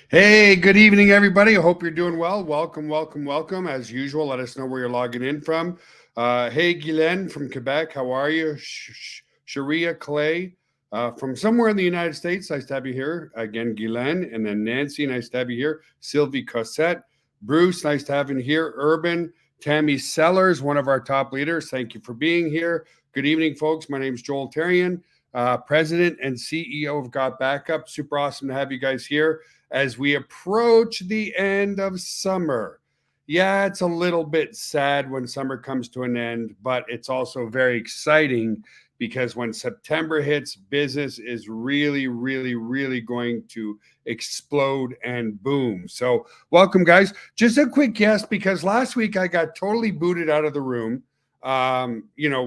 Hey, good evening, everybody. I hope you're doing well. Welcome, welcome, welcome. As usual, let us know where you're logging in from. Hey, Guylaine from Quebec, how are you? Sharia Clay from somewhere in the United States. Nice to have you here. Again, Guylaine. And then Nancy, nice to have you here. Sylvie Cossette. Bruce, nice to have you here. Urban. Tammy Sellers, one of our top leaders. Thank you for being here. Good evening, folks. My name is Joel Therrien, President and CEO of GotBackup. Super awesome to have you guys here as we approach the end of summer. Yeah, it's a little bit sad when summer comes to an end, but it's also very exciting because when September hits, business is really, really, really going to explode and boom. So, welcome, guys. Just a quick guess because last week I got totally booted out of the room,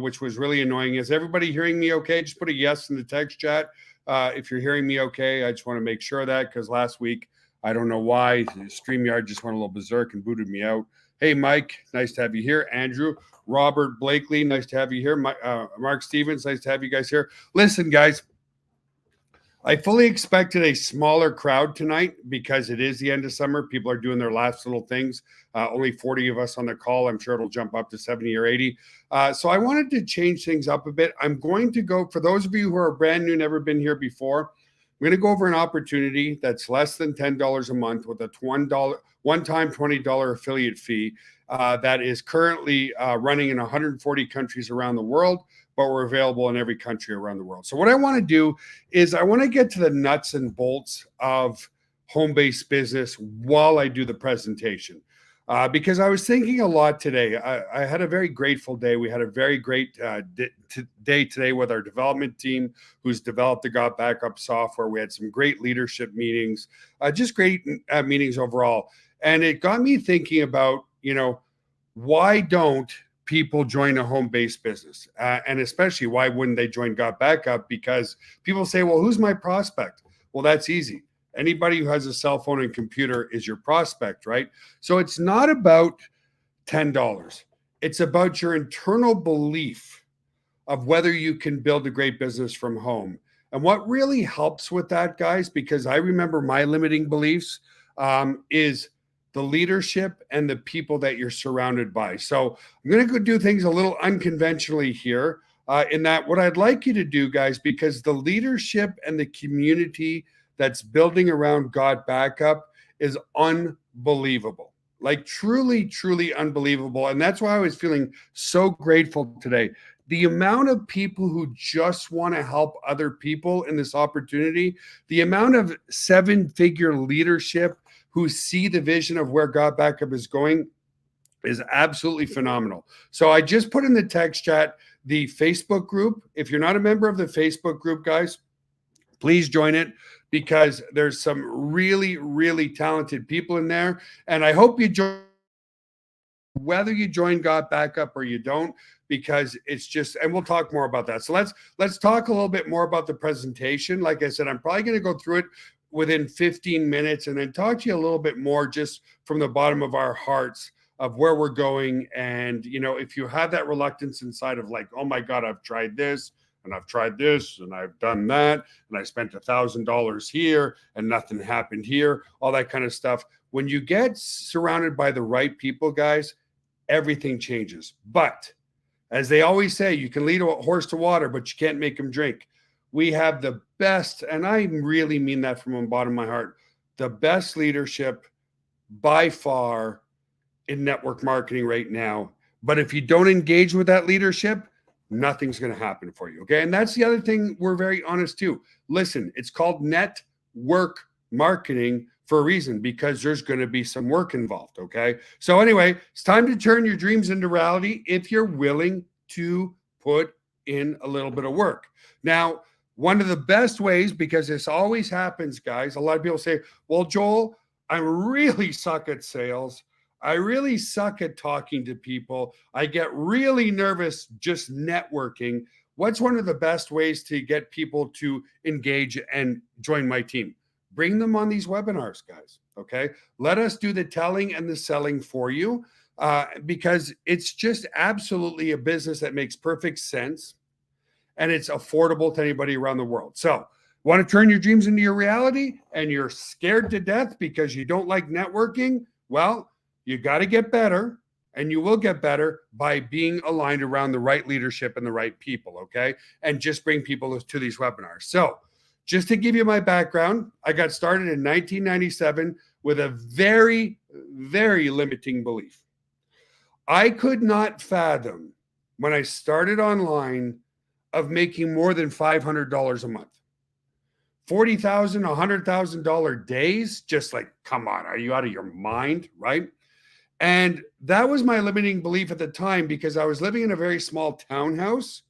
which was really annoying. Is everybody hearing me okay? Just put a yes in the text chat. If you're hearing me okay, I just want to make sure of that because last week, I don't know why, StreamYard just went a little berserk and booted me out. Hey, Mike, nice to have you here. Andrew, Robert Blakely, nice to have you here. Mark Stevens, nice to have you guys here. Listen, guys, I fully expected a smaller crowd tonight because it is the end of summer. People are doing their last little things. Only 40 of us on the call. I'm sure it'll jump up to 70 or 80. So I wanted to change things up a bit. I'm going to go, for those of you who are brand new, never been here before, I'm going to go over an opportunity that's less than $10 a month with a one-time $20 affiliate fee that is currently running in 140 countries around the world, but we're available in every country around the world. So what I want to do is I want to get to the nuts and bolts of home-based business while I do the presentation. Because I was thinking a lot today. I had a very grateful day. We had a very great day today with our development team who's developed the GotBackup software. We had some great leadership meetings, just great meetings overall. And it got me thinking about, why don't people join a home-based business? And especially, why wouldn't they join GotBackup? Because people say, well, who's my prospect? Well, that's easy. Anybody who has a cell phone and computer is your prospect, right? So it's not about $10. It's about your internal belief of whether you can build a great business from home. And what really helps with that, guys, because I remember my limiting beliefs, is the leadership and the people that you're surrounded by. So I'm going to go do things a little unconventionally here, in that what I'd like you to do, guys, because the leadership and the community that's building around GotBackup is unbelievable. Like truly, truly unbelievable. And that's why I was feeling so grateful today. The amount of people who just want to help other people in this opportunity, the amount of seven-figure leadership who see the vision of where GotBackup is going is absolutely phenomenal. So I just put in the text chat the Facebook group. If you're not a member of the Facebook group, guys, please join it because there's some really, really talented people in there. And I hope you join, whether you join GotBackup or you don't, because it's just, and we'll talk more about that. So let's talk a little bit more about the presentation. Like I said, I'm probably going to go through it within 15 minutes and then talk to you a little bit more just from the bottom of our hearts of where we're going. And, if you have that reluctance inside of like, oh my God, I've tried this and I've tried this and I've done that and I spent $1,000 here and nothing happened here, all that kind of stuff. When you get surrounded by the right people, guys, everything changes. But as they always say, you can lead a horse to water, but you can't make him drink. We have the best, and I really mean that from the bottom of my heart, the best leadership by far in network marketing right now. But if you don't engage with that leadership, nothing's going to happen for you. Okay. And that's the other thing we're very honest too. Listen, it's called network marketing for a reason, because there's going to be some work involved. Okay. So anyway, it's time to turn your dreams into reality if you're willing to put in a little bit of work. Now, one of the best ways, because this always happens, guys, a lot of people say, well, Joel, I really suck at sales. I really suck at talking to people. I get really nervous just networking. What's one of the best ways to get people to engage and join my team? Bring them on these webinars, guys. Okay. Let us do the telling and the selling for you, because it's just absolutely a business that makes perfect sense and it's affordable to anybody around the world. So Want to turn your dreams into your reality and you're scared to death because you don't like networking? Well, you got to get better, and you will get better by being aligned around the right leadership and the right people, okay? And just bring people to these webinars. So, just to give you my background, I got started in 1997 with a very, very limiting belief. I could not fathom when I started online of making more than $500 a month. $40,000, $100,000 days, just like, come on, are you out of your mind, right? And that was my limiting belief at the time because I was living in a very small townhouse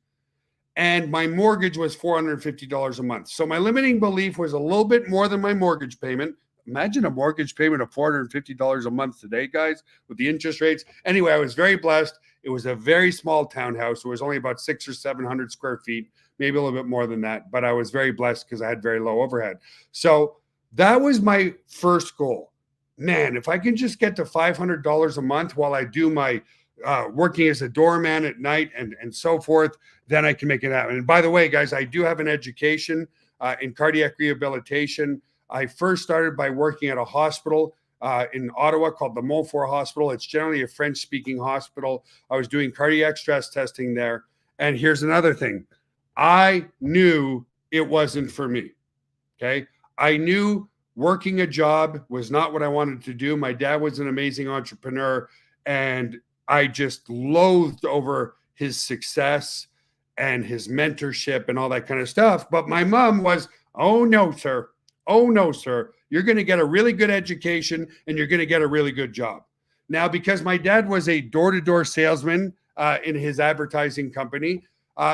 and my mortgage was $450 a month. So my limiting belief was a little bit more than my mortgage payment. Imagine a mortgage payment of $450 a month today, guys, with the interest rates. Anyway, I was very blessed. It was a very small townhouse. It was only about 600 or 700 square feet, maybe a little bit more than that. But I was very blessed because I had very low overhead. So that was my first goal. Man, if I can just get to $500 a month while I do my working as a doorman at night and so forth, then I can make it happen. And by the way, guys, I do have an education in cardiac rehabilitation. I first started by working at a hospital in Ottawa called the Montfort Hospital. It's generally a French-speaking hospital. I was doing cardiac stress testing there. And here's another thing. I knew it wasn't for me, okay? I knew working a job was not what I wanted to do. My dad was an amazing entrepreneur, and I just loathed over his success and his mentorship and all that kind of stuff. But my mom was, oh no, sir. Oh no, sir. You're going to get a really good education and you're going to get a really good job. Now, because my dad was a door-to-door salesman in his advertising company,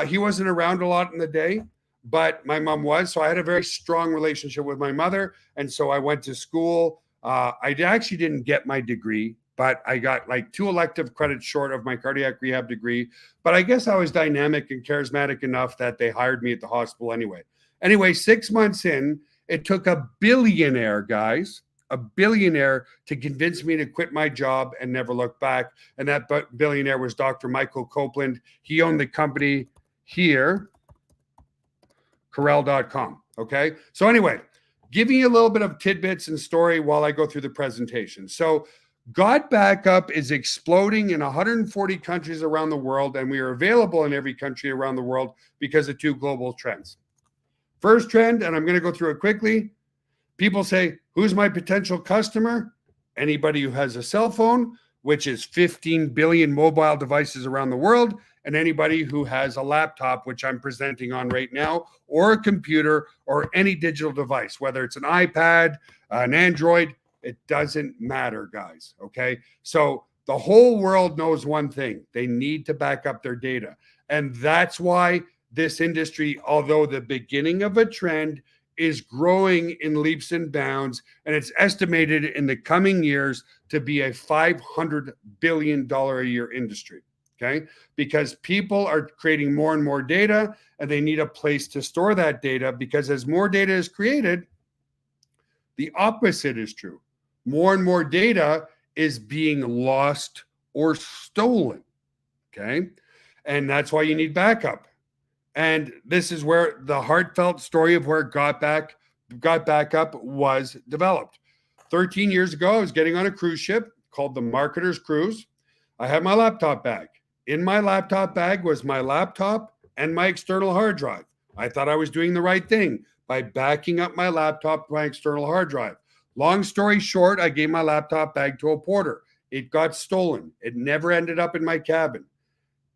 he wasn't around a lot in the day, but my mom was. So I had a very strong relationship with my mother. And so I went to school. I actually didn't get my degree, but I got like 2 elective credits short of my cardiac rehab degree. But I guess I was dynamic and charismatic enough that they hired me at the hospital anyway. Anyway, 6 months in, it took a billionaire, guys, a billionaire to convince me to quit my job and never look back. And that billionaire was Dr. Michael Copeland. He owned the company here, Corel.com. Okay. So anyway, giving you a little bit of tidbits and story while I go through the presentation. So GotBackup is exploding in 140 countries around the world, and we are available in every country around the world because of 2 global trends. First trend, and I'm going to go through it quickly. People say, who's my potential customer? Anybody who has a cell phone, which is 15 billion mobile devices around the world, and anybody who has a laptop, which I'm presenting on right now, or a computer, or any digital device, whether it's an iPad, an Android, it doesn't matter, guys, okay? So the whole world knows one thing. They need to back up their data. And that's why this industry, although the beginning of a trend, is growing in leaps and bounds, and it's estimated in the coming years to be a $500 billion a year industry, okay? Because people are creating more and more data, and they need a place to store that data, because as more data is created, the opposite is true. More and more data is being lost or stolen, okay? And that's why you need backup. And this is where the heartfelt story of where GotBackup was developed. 13 years ago, I was getting on a cruise ship called the Marketer's Cruise. I had my laptop bag. In my laptop bag was my laptop and my external hard drive. I thought I was doing the right thing by backing up my laptop to my external hard drive. Long story short, I gave my laptop bag to a porter. It got stolen. It never ended up in my cabin.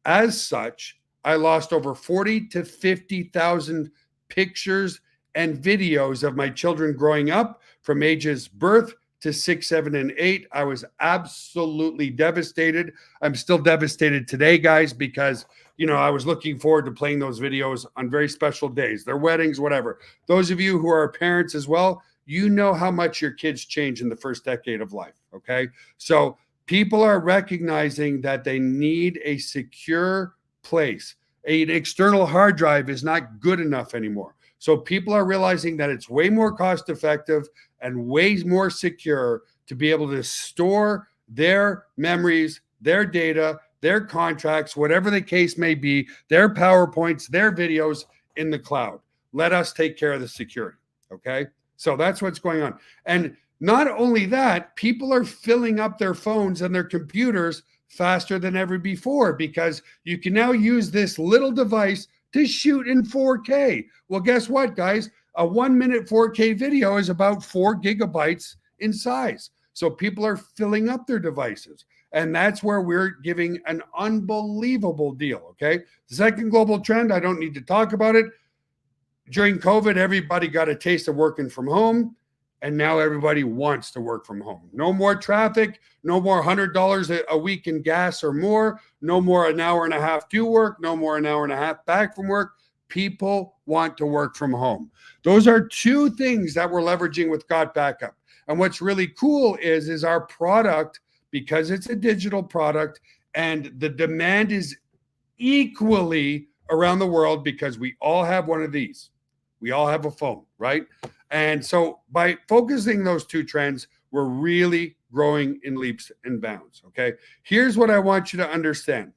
As such, I lost over 40 to 50,000 pictures and videos of my children growing up from ages birth to 6, 7, and 8. I was absolutely devastated. I'm still devastated today, guys, because, I was looking forward to playing those videos on very special days, their weddings, whatever. Those of you who are parents as well, you know how much your kids change in the first decade of life, okay? So people are recognizing that they need a secure place. An external hard drive is not good enough anymore. So people are realizing that it's way more cost effective and way more secure to be able to store their memories, their data, their contracts, whatever the case may be, their PowerPoints, their videos in the cloud. let us take care of the security. Okay. So that's what's going on. And not only that, people are filling up their phones and their computers faster than ever before because you can now use this little device to shoot in 4K. Well, guess what, guys? A 1 minute 4K video is about 4 gigabytes in size. So people are filling up their devices. And that's where we're giving an unbelievable deal. Okay. The second global trend, I don't need to talk about it. During COVID, everybody got a taste of working from home. And now everybody wants to work from home. No more traffic, no more $100 a week in gas or more, no more an hour and a half to work, no more an hour and a half back from work. People want to work from home. Those are two things that we're leveraging with GotBackup. And what's really cool is our product, because it's a digital product and the demand is equally around the world because we all have one of these. We all have a phone, right? And so by focusing those two trends, we're really growing in leaps and bounds. Okay. Here's what I want you to understand.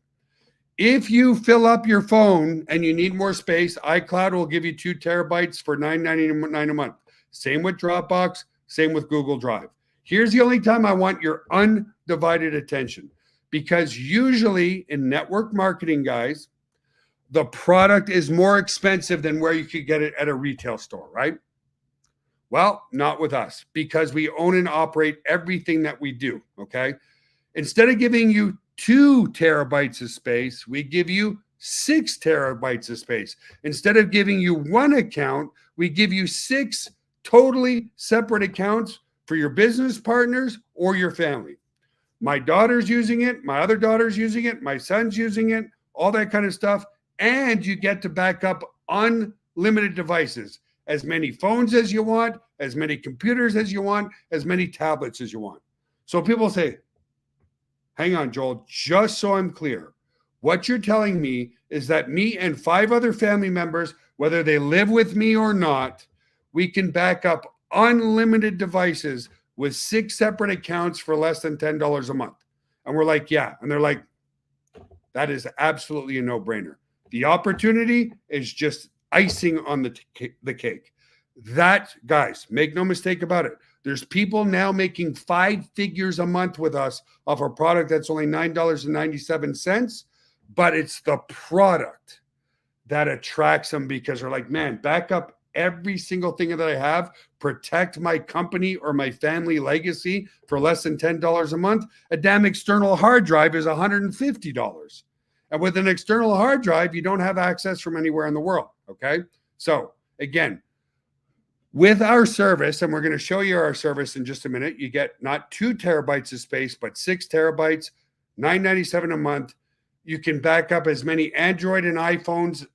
If you fill up your phone and you need more space, iCloud will give you 2 terabytes for $9.99 a month. Same with Dropbox, same with Google Drive. Here's the only time I want your undivided attention, because usually in network marketing, guys, the product is more expensive than where you could get it at a retail store, right? Well, not with us, because we own and operate everything that we do, okay? Instead of giving you 2 terabytes of space, we give you 6 terabytes of space. Instead of giving you 1 account, we give you 6 totally separate accounts for your business partners or your family. My daughter's using it, my other daughter's using it, my son's using it, all that kind of stuff. And you get to back up unlimited devices. As many phones as you want, as many computers as you want, as many tablets as you want. So people say, hang on, Joel, just so I'm clear, what you're telling me is that me and 5 other family members, whether they live with me or not, we can back up unlimited devices with 6 separate accounts for less than $10 a month. And we're like, yeah. And they're like, that is absolutely a no-brainer. The opportunity is just icing on the cake. That, guys, make no mistake about it. There's people now making 5 figures a month with us off a product that's only $9.97, but it's the product that attracts them because they're like, man, back up every single thing that I have, protect my company or my family legacy for less than $10 a month. A damn external hard drive is $150. And with an external hard drive, you don't have access from anywhere in the world. Okay. So again, with our service, and we're going to show you our service in just a minute, you get not 2 terabytes of space, but 6 terabytes, $9.97 a month. You can back up as many Android and iPhones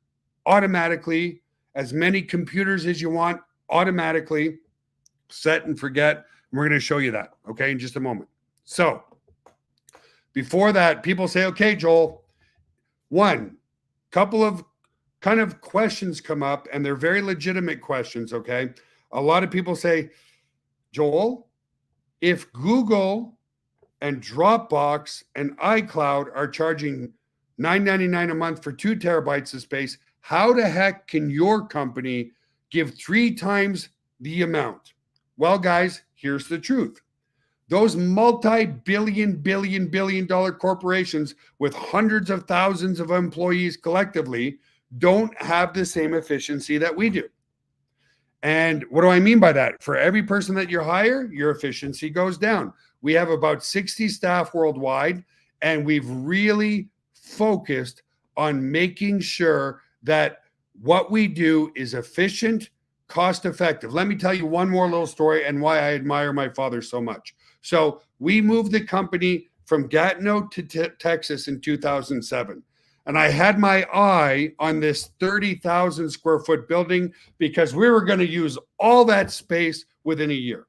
automatically, as many computers as you want automatically, set and forget. And we're going to show you that, okay, in just a moment. So before that, people say, okay, Joel, one couple of kind of questions come up, and they're very legitimate questions, okay? A lot of people say, Joel, if Google and Dropbox and iCloud are charging $9.99 a month for 2 terabytes of space, how the heck can your company give 3 times the amount? Well, guys, here's the truth. Those multi-billion, billion dollar corporations with hundreds of thousands of employees collectively don't have the same efficiency that we do. And what do I mean by that? For every person that you hire, your efficiency goes down. We have about 60 staff worldwide, and we've really focused on making sure that what we do is efficient, cost effective. Let me tell you one more little story and why I admire my father so much. So we moved the company from Gatineau to Texas in 2007. And I had my eye on this 30,000 square foot building because we were going to use all that space within a year.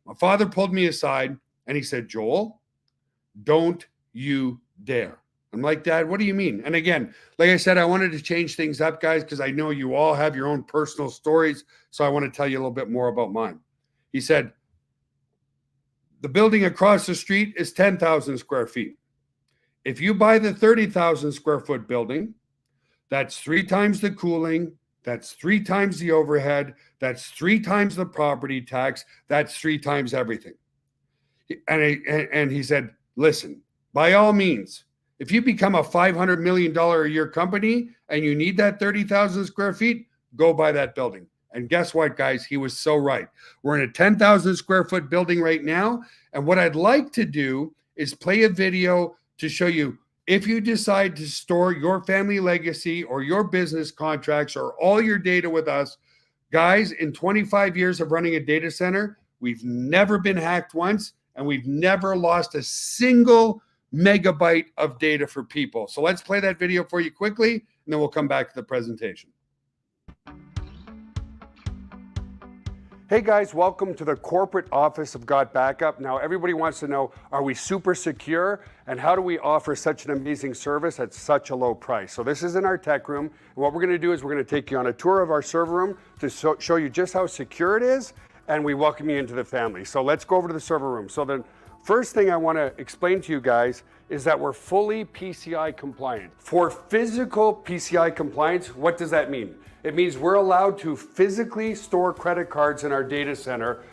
My father pulled me aside and he said, Joel, don't you dare. I'm like, Dad, what do you mean? And again, like I said, I wanted to change things up, guys, because I know you all have your own personal stories. So I want to tell you a little bit more about mine. He said, the building across the street is 10,000 square feet. If you buy the 30,000 square foot building, that's 3 times the cooling, That's 3 times the overhead. That's 3 times the property tax. That's 3 times everything. And he said, listen, by all means, if you become a $500 million a year company and you need that 30,000 square feet, go buy that building. And guess what, guys? He was so right. We're in a 10,000 square foot building right now. And what I'd like to do is play a video to show you, if you decide to store your family legacy or your business contracts or all your data with us, guys, in 25 years of running a data center, we've never been hacked once, and we've never lost a single megabyte of data for people. So let's play that video for you quickly, and then we'll come back to the presentation. Hey guys, welcome to the corporate office of GotBackup. Now everybody wants to know, are we super secure? And how do we offer such an amazing service at such a low price? So this is in our tech room. And what we're gonna do is we're gonna take you on a tour of our server room to show you just how secure it is, and we welcome you into the family. So let's go over to the server room. So the first thing I wanna explain to you guys is that we're fully PCI compliant. For physical PCI compliance, what does that mean? It means we're allowed to physically store credit cards in our data center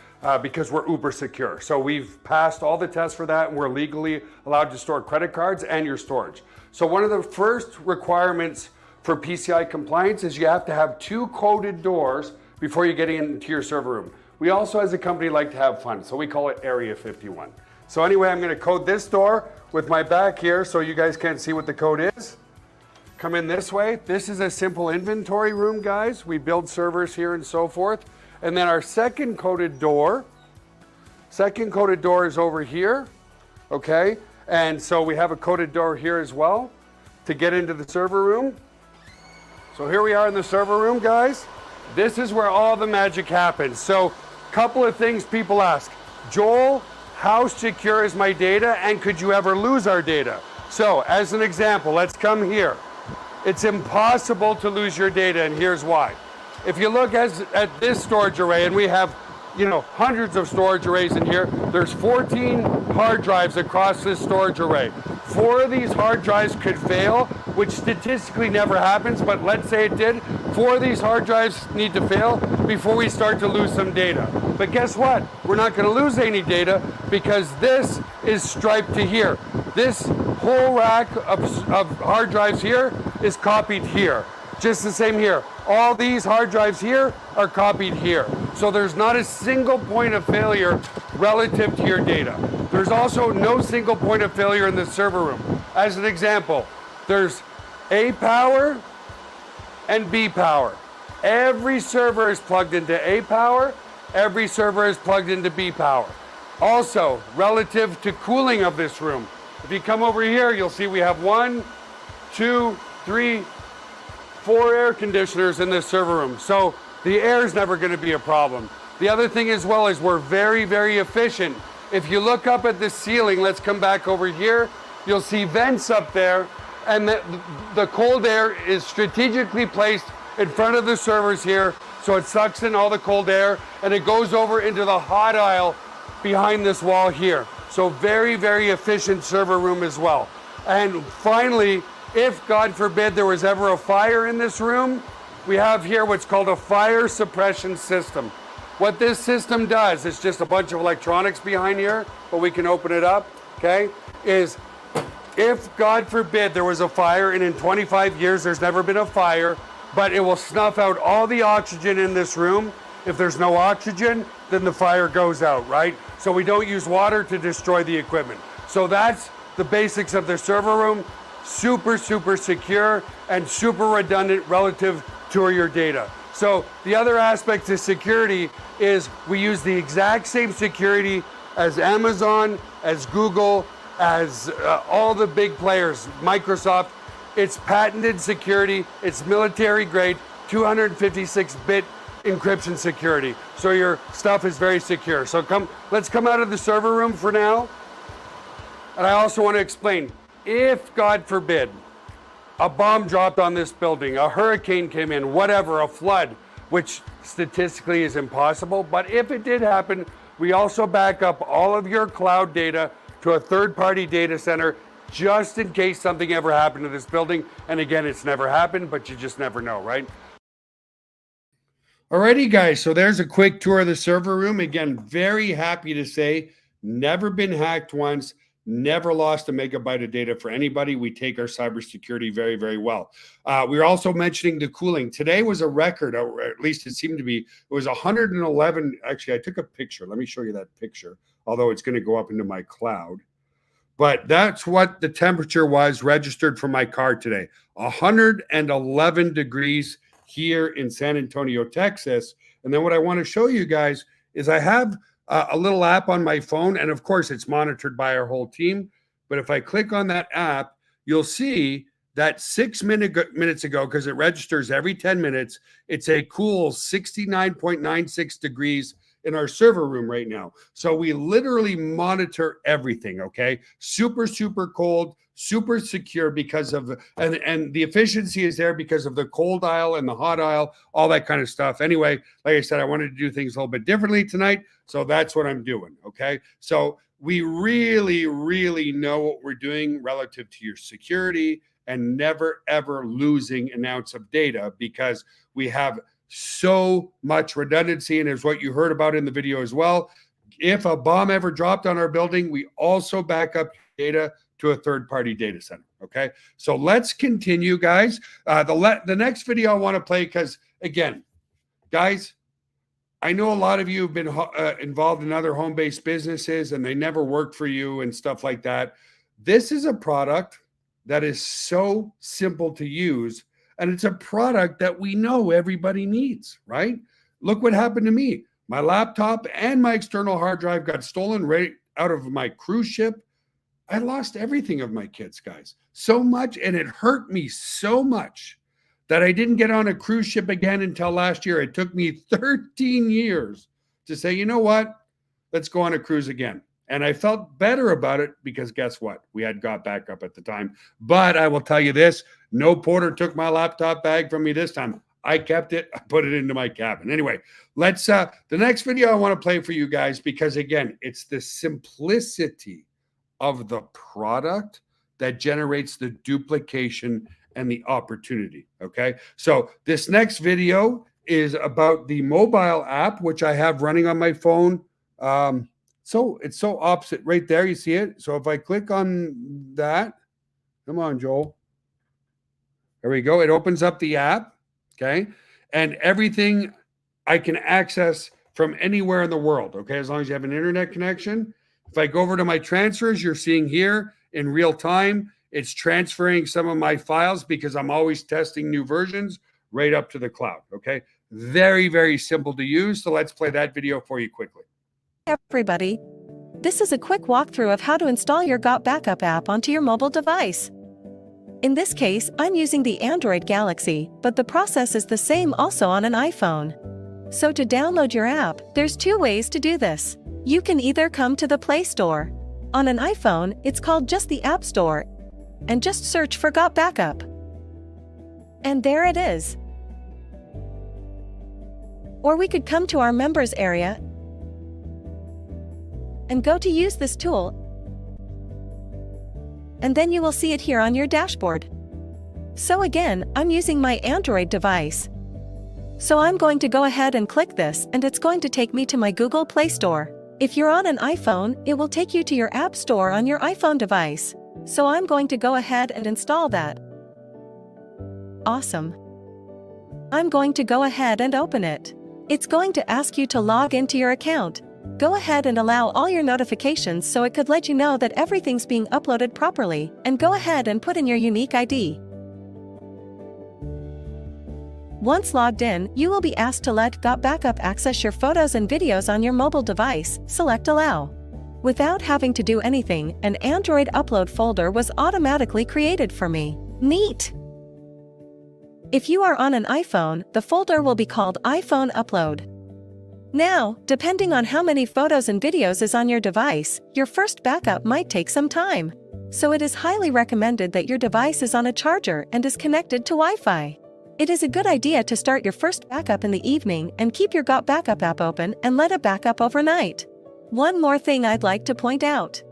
because we're uber secure. So we've passed all the tests for that, and we're legally allowed to store credit cards and your storage. So one of the first requirements for PCI compliance is you have to have 2 coded doors before you get into your server room. We also, as a company, like to have fun, so we call it Area 51. So anyway, I'm gonna code this door with my back here so you guys can't see what the code is. Come in this way. This is a simple inventory room, guys. We build servers here and so forth. And then our second coded door is over here, okay? And so we have a coded door here as well to get into the server room. So here we are in the server room, guys. This is where all the magic happens. So a couple of things people ask. Joel, how secure is my data, and could you ever lose our data? So as an example, let's come here. It's impossible to lose your data, and here's why. If you look at this storage array, and we have, hundreds of storage arrays in here, there's 14 hard drives across this storage array. 4 of these hard drives could fail, which statistically never happens, but let's say it did. 4 of these hard drives need to fail before we start to lose some data. But guess what? We're not going to lose any data because this is striped to here. This whole rack of hard drives here is copied here. Just the same here. All these hard drives here are copied here. So there's not a single point of failure relative to your data. There's also no single point of failure in the server room. As an example, there's A power and B power. Every server is plugged into A power. Every server is plugged into B power. Also, relative to cooling of this room, if you come over here, you'll see we have 1, 2, 3, 4 air conditioners in this server room. So the air is never going to be a problem. The other thing as well is we're very, very efficient. If you look up at the ceiling, let's come back over here, you'll see vents up there, and the cold air is strategically placed in front of the servers here, so it sucks in all the cold air, and it goes over into the hot aisle behind this wall here. So very, very efficient server room as well. And finally, if God forbid there was ever a fire in this room, we have here what's called a fire suppression system. What this system does, it's just a bunch of electronics behind here, but we can open it up, okay, is if God forbid there was a fire, and in 25 years there's never been a fire, but it will snuff out all the oxygen in this room. If there's no oxygen, then the fire goes out, right? So we don't use water to destroy the equipment. So that's the basics of the server room. Super, super secure and super redundant relative to your data. So the other aspect to security is we use the exact same security as Amazon, as Google, as all the big players, Microsoft. It's patented security. It's military grade, 256-bit encryption security. So your stuff is very secure. So let's come out of the server room for now. And I also want to explain, if God forbid a bomb dropped on this building, a hurricane came in, whatever, a flood, which statistically is impossible, but if it did happen, we also back up all of your cloud data to a third-party data center just in case something ever happened to this building. And again, it's never happened, but you just never know, right? Alrighty, guys. So there's a quick tour of the server room. Again, very happy to say, never been hacked once, never lost a megabyte of data for anybody. We take our cybersecurity very, very well. We were also mentioning the cooling. Today was a record, or at least it seemed to be. It was 111. Actually, I took a picture. Let me show you that picture, although it's going to go up into my cloud. But that's what the temperature was registered for my car today. 111 degrees here in San Antonio, Texas. And then what I want to show you guys is I have a little app on my phone. And of course, it's monitored by our whole team. But if I click on that app, you'll see that 6 minutes ago, because it registers every 10 minutes, it's a cool 69.96 degrees in our server room right now. So we literally monitor everything, okay? Super, super cold, super secure because of, and the efficiency is there because of the cold aisle and the hot aisle, all that kind of stuff. Anyway, like I said, I wanted to do things a little bit differently tonight. So that's what I'm doing, okay? So we really, really know what we're doing relative to your security and never, ever losing an ounce of data because we have so much redundancy. And as what you heard about in the video as well, if a bomb ever dropped on our building, we also back up data to a third-party data center. Okay, so let's continue, guys. The next video I want to play, because again, guys, I know a lot of you have been involved in other home-based businesses and they never worked for you and stuff like that. This is a product that is so simple to use, and it's a product that we know everybody needs, right? Look what happened to me. My laptop and my external hard drive got stolen right out of my cruise ship. I lost everything of my kids, guys. So much, and it hurt me so much that I didn't get on a cruise ship again until last year. It took me 13 years to say, you know what? Let's go on a cruise again. And I felt better about it because guess what? We had GotBackup at the time. But I will tell you this, no porter took my laptop bag from me this time. I kept it. I put it into my cabin. Anyway, let's, the next video I want to play for you guys, because again, it's the simplicity of the product that generates the duplication and the opportunity. Okay. So this next video is about the mobile app, which I have running on my phone. So it's so opposite right there. You see it? So if I click on that, come on, Joel. There we go. It opens up the app. Okay. And everything I can access from anywhere in the world. Okay. As long as you have an internet connection. If I go over to my transfers, you're seeing here in real time, it's transferring some of my files because I'm always testing new versions right up to the cloud. Okay. Very, very simple to use. So let's play that video for you quickly. Everybody, this is a quick walkthrough of how to install your GotBackup app onto your mobile device. In this case, I'm using the Android Galaxy, but the process is the same also on an iPhone. So to download your app, there's two ways to do this. You can either come to the Play Store. On an iPhone, it's called just the App Store, and just search for GotBackup. And there it is. Or we could come to our members area and go to use this tool, and then you will see it here on your dashboard. So again, I'm using my Android device. So I'm going to go ahead and click this, and it's going to take me to my Google Play Store. If you're on an iPhone, it will take you to your App Store on your iPhone device. So I'm going to go ahead and install that. Awesome. I'm going to go ahead and open it. It's going to ask you to log into your account. Go ahead and allow all your notifications so it could let you know that everything's being uploaded properly, and go ahead and put in your unique ID. Once logged in, you will be asked to let GotBackup access your photos and videos on your mobile device. Select Allow. Without having to do anything, an Android upload folder was automatically created for me. Neat! If you are on an iPhone, the folder will be called iPhone Upload. Now, depending on how many photos and videos is on your device, your first backup might take some time. So it is highly recommended that your device is on a charger and is connected to Wi-Fi. It is a good idea to start your first backup in the evening and keep your GotBackup app open and let it back up overnight. One more thing I'd like to point out.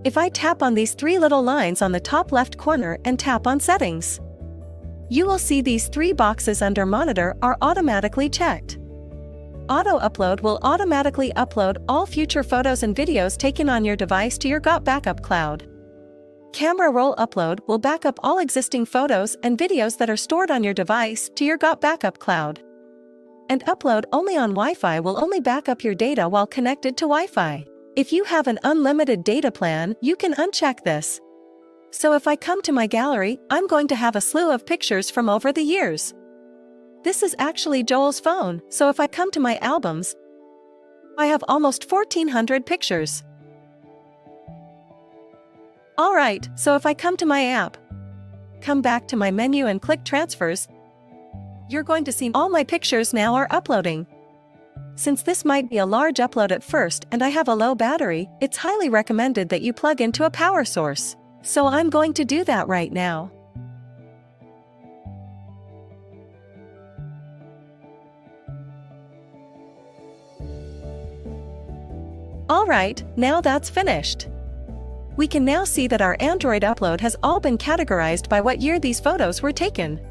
If I tap on these three little lines on the top left corner and tap on Settings, you will see these three boxes under Monitor are automatically checked. Auto Upload will automatically upload all future photos and videos taken on your device to your GotBackup cloud. Camera Roll Upload will back up all existing photos and videos that are stored on your device to your GotBackup cloud. And Upload only on Wi-Fi will only back up your data while connected to Wi-Fi. If you have an unlimited data plan, you can uncheck this. So if I come to my gallery, I'm going to have a slew of pictures from over the years. This is actually Joel's phone, so if I come to my albums, I have almost 1,400 pictures. Alright, so if I come to my app, come back to my menu and click Transfers, you're going to see all my pictures now are uploading. Since this might be a large upload at first and I have a low battery, it's highly recommended that you plug into a power source. So I'm going to do that right now. Alright, now that's finished. We can now see that our Android upload has all been categorized by what year these photos were taken.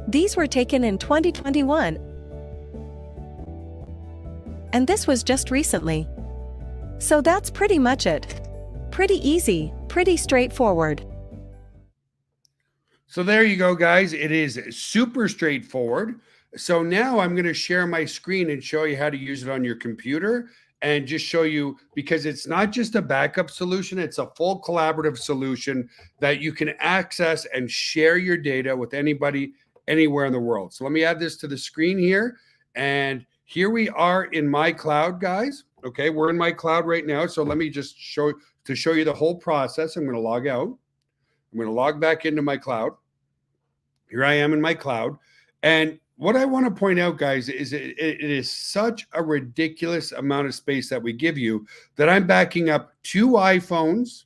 These were taken in 2021. And this was just recently. So that's pretty much it. Pretty easy, pretty straightforward. So there you go, guys. It is super straightforward. So now I'm going to share my screen and show you how to use it on your computer and just show you, because it's not just a backup solution, it's a full collaborative solution that you can access and share your data with anybody, anywhere in the world. So let me add this to the screen here. And here we are in my cloud, guys. Okay, we're in my cloud right now. So let me just show you the whole process. I'm going to log out. I'm going to log back into my cloud. Here I am in my cloud. And what I want to point out, guys, is it is such a ridiculous amount of space that we give you that I'm backing up 2 iPhones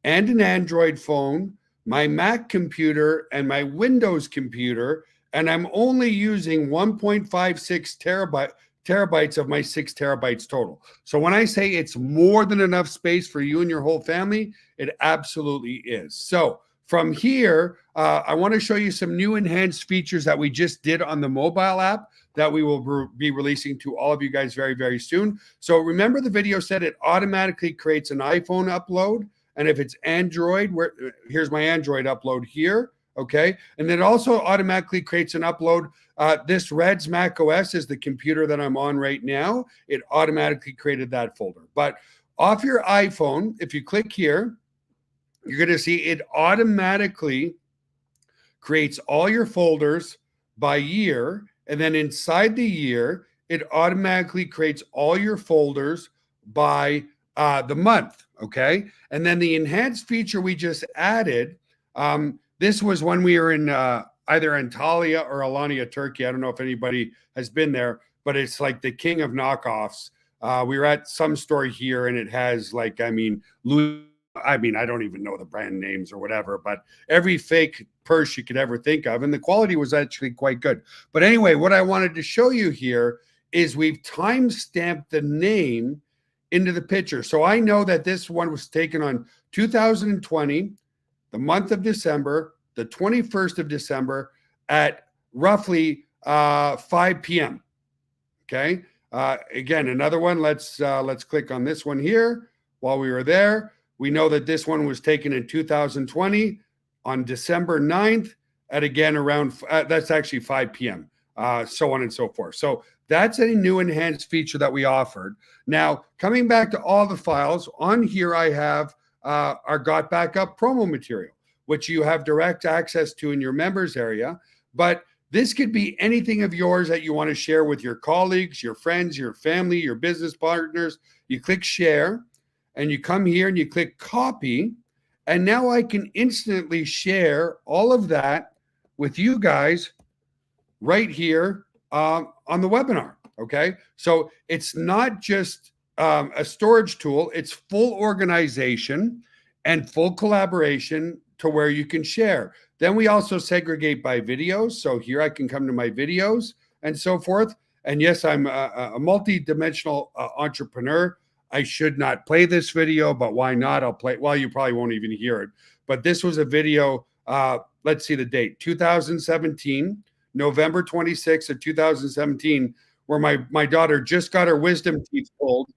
and an Android phone, my Mac computer and my Windows computer, and I'm only using 1.56 terabytes of my 6 terabytes total. So when I say it's more than enough space for you and your whole family, it absolutely is. So from here, I want to show you some new enhanced features that we just did on the mobile app that we will be releasing to all of you guys very, very soon. So remember, the video said it automatically creates an iPhone upload. And if it's Android, here's my Android upload here. Okay. And then it also automatically creates an upload. This Red's Mac OS is the computer that I'm on right now. It automatically created that folder. But off your iPhone, if you click here, you're going to see it automatically creates all your folders by year. And then inside the year, it automatically creates all your folders by the month. Okay. And then the enhanced feature we just added, this was when we were in either Antalya or Alanya, Turkey. I don't know if anybody has been there, but it's like the king of knockoffs. We were at some store here and it has like, I don't even know the brand names or whatever, but every fake purse you could ever think of. And the quality was actually quite good. But anyway, what I wanted to show you here is we've time-stamped the name into the picture. So I know that this one was taken on 2020, the month of December, the 21st of December at roughly 5 p.m. Okay. Again, another one. Let's click on this one here. While we were there, we know that this one was taken in 2020 on December 9th at again around, that's actually 5 p.m., so on and so forth. So that's a new enhanced feature that we offered. Now, coming back to all the files, on here I have our GotBackup promo material, which you have direct access to in your members area. But this could be anything of yours that you want to share with your colleagues, your friends, your family, your business partners. You click share. And you come here and you click copy. And now I can instantly share all of that with you guys right here on the webinar. Okay. So it's not just a storage tool, it's full organization and full collaboration to where you can share. Then we also segregate by videos. So here I can come to my videos and so forth. And yes, I'm a multi-dimensional entrepreneur. I should not play this video, but why not? I'll play. Well, you probably won't even hear it. But this was a video. Let's see the date, 2017. November 26th of 2017, where my daughter just got her wisdom teeth pulled.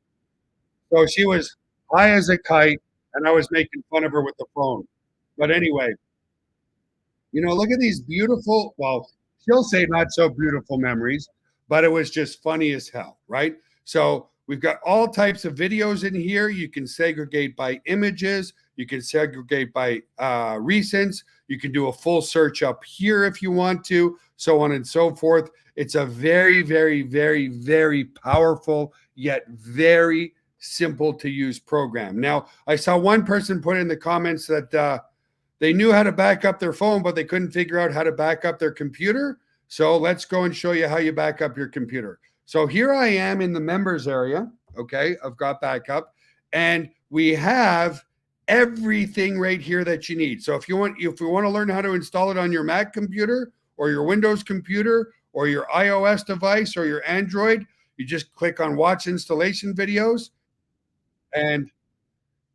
So she was high as a kite, and I was making fun of her with the phone. But anyway, look at these beautiful, well, she'll say not so beautiful memories, but it was just funny as hell, right? So we've got all types of videos in here. You can segregate by images. You can segregate by recents. You can do a full search up here if you want to, so on and so forth. It's a very, very, very, very powerful, yet very simple to use program. Now, I saw one person put in the comments that they knew how to back up their phone, but they couldn't figure out how to back up their computer. So let's go and show you how you back up your computer. So here I am in the members area, okay, of GotBackup, and we have everything right here that you need. So if you want to learn how to install it on your Mac computer or your Windows computer or your iOS device or your Android, you just click on watch installation videos, and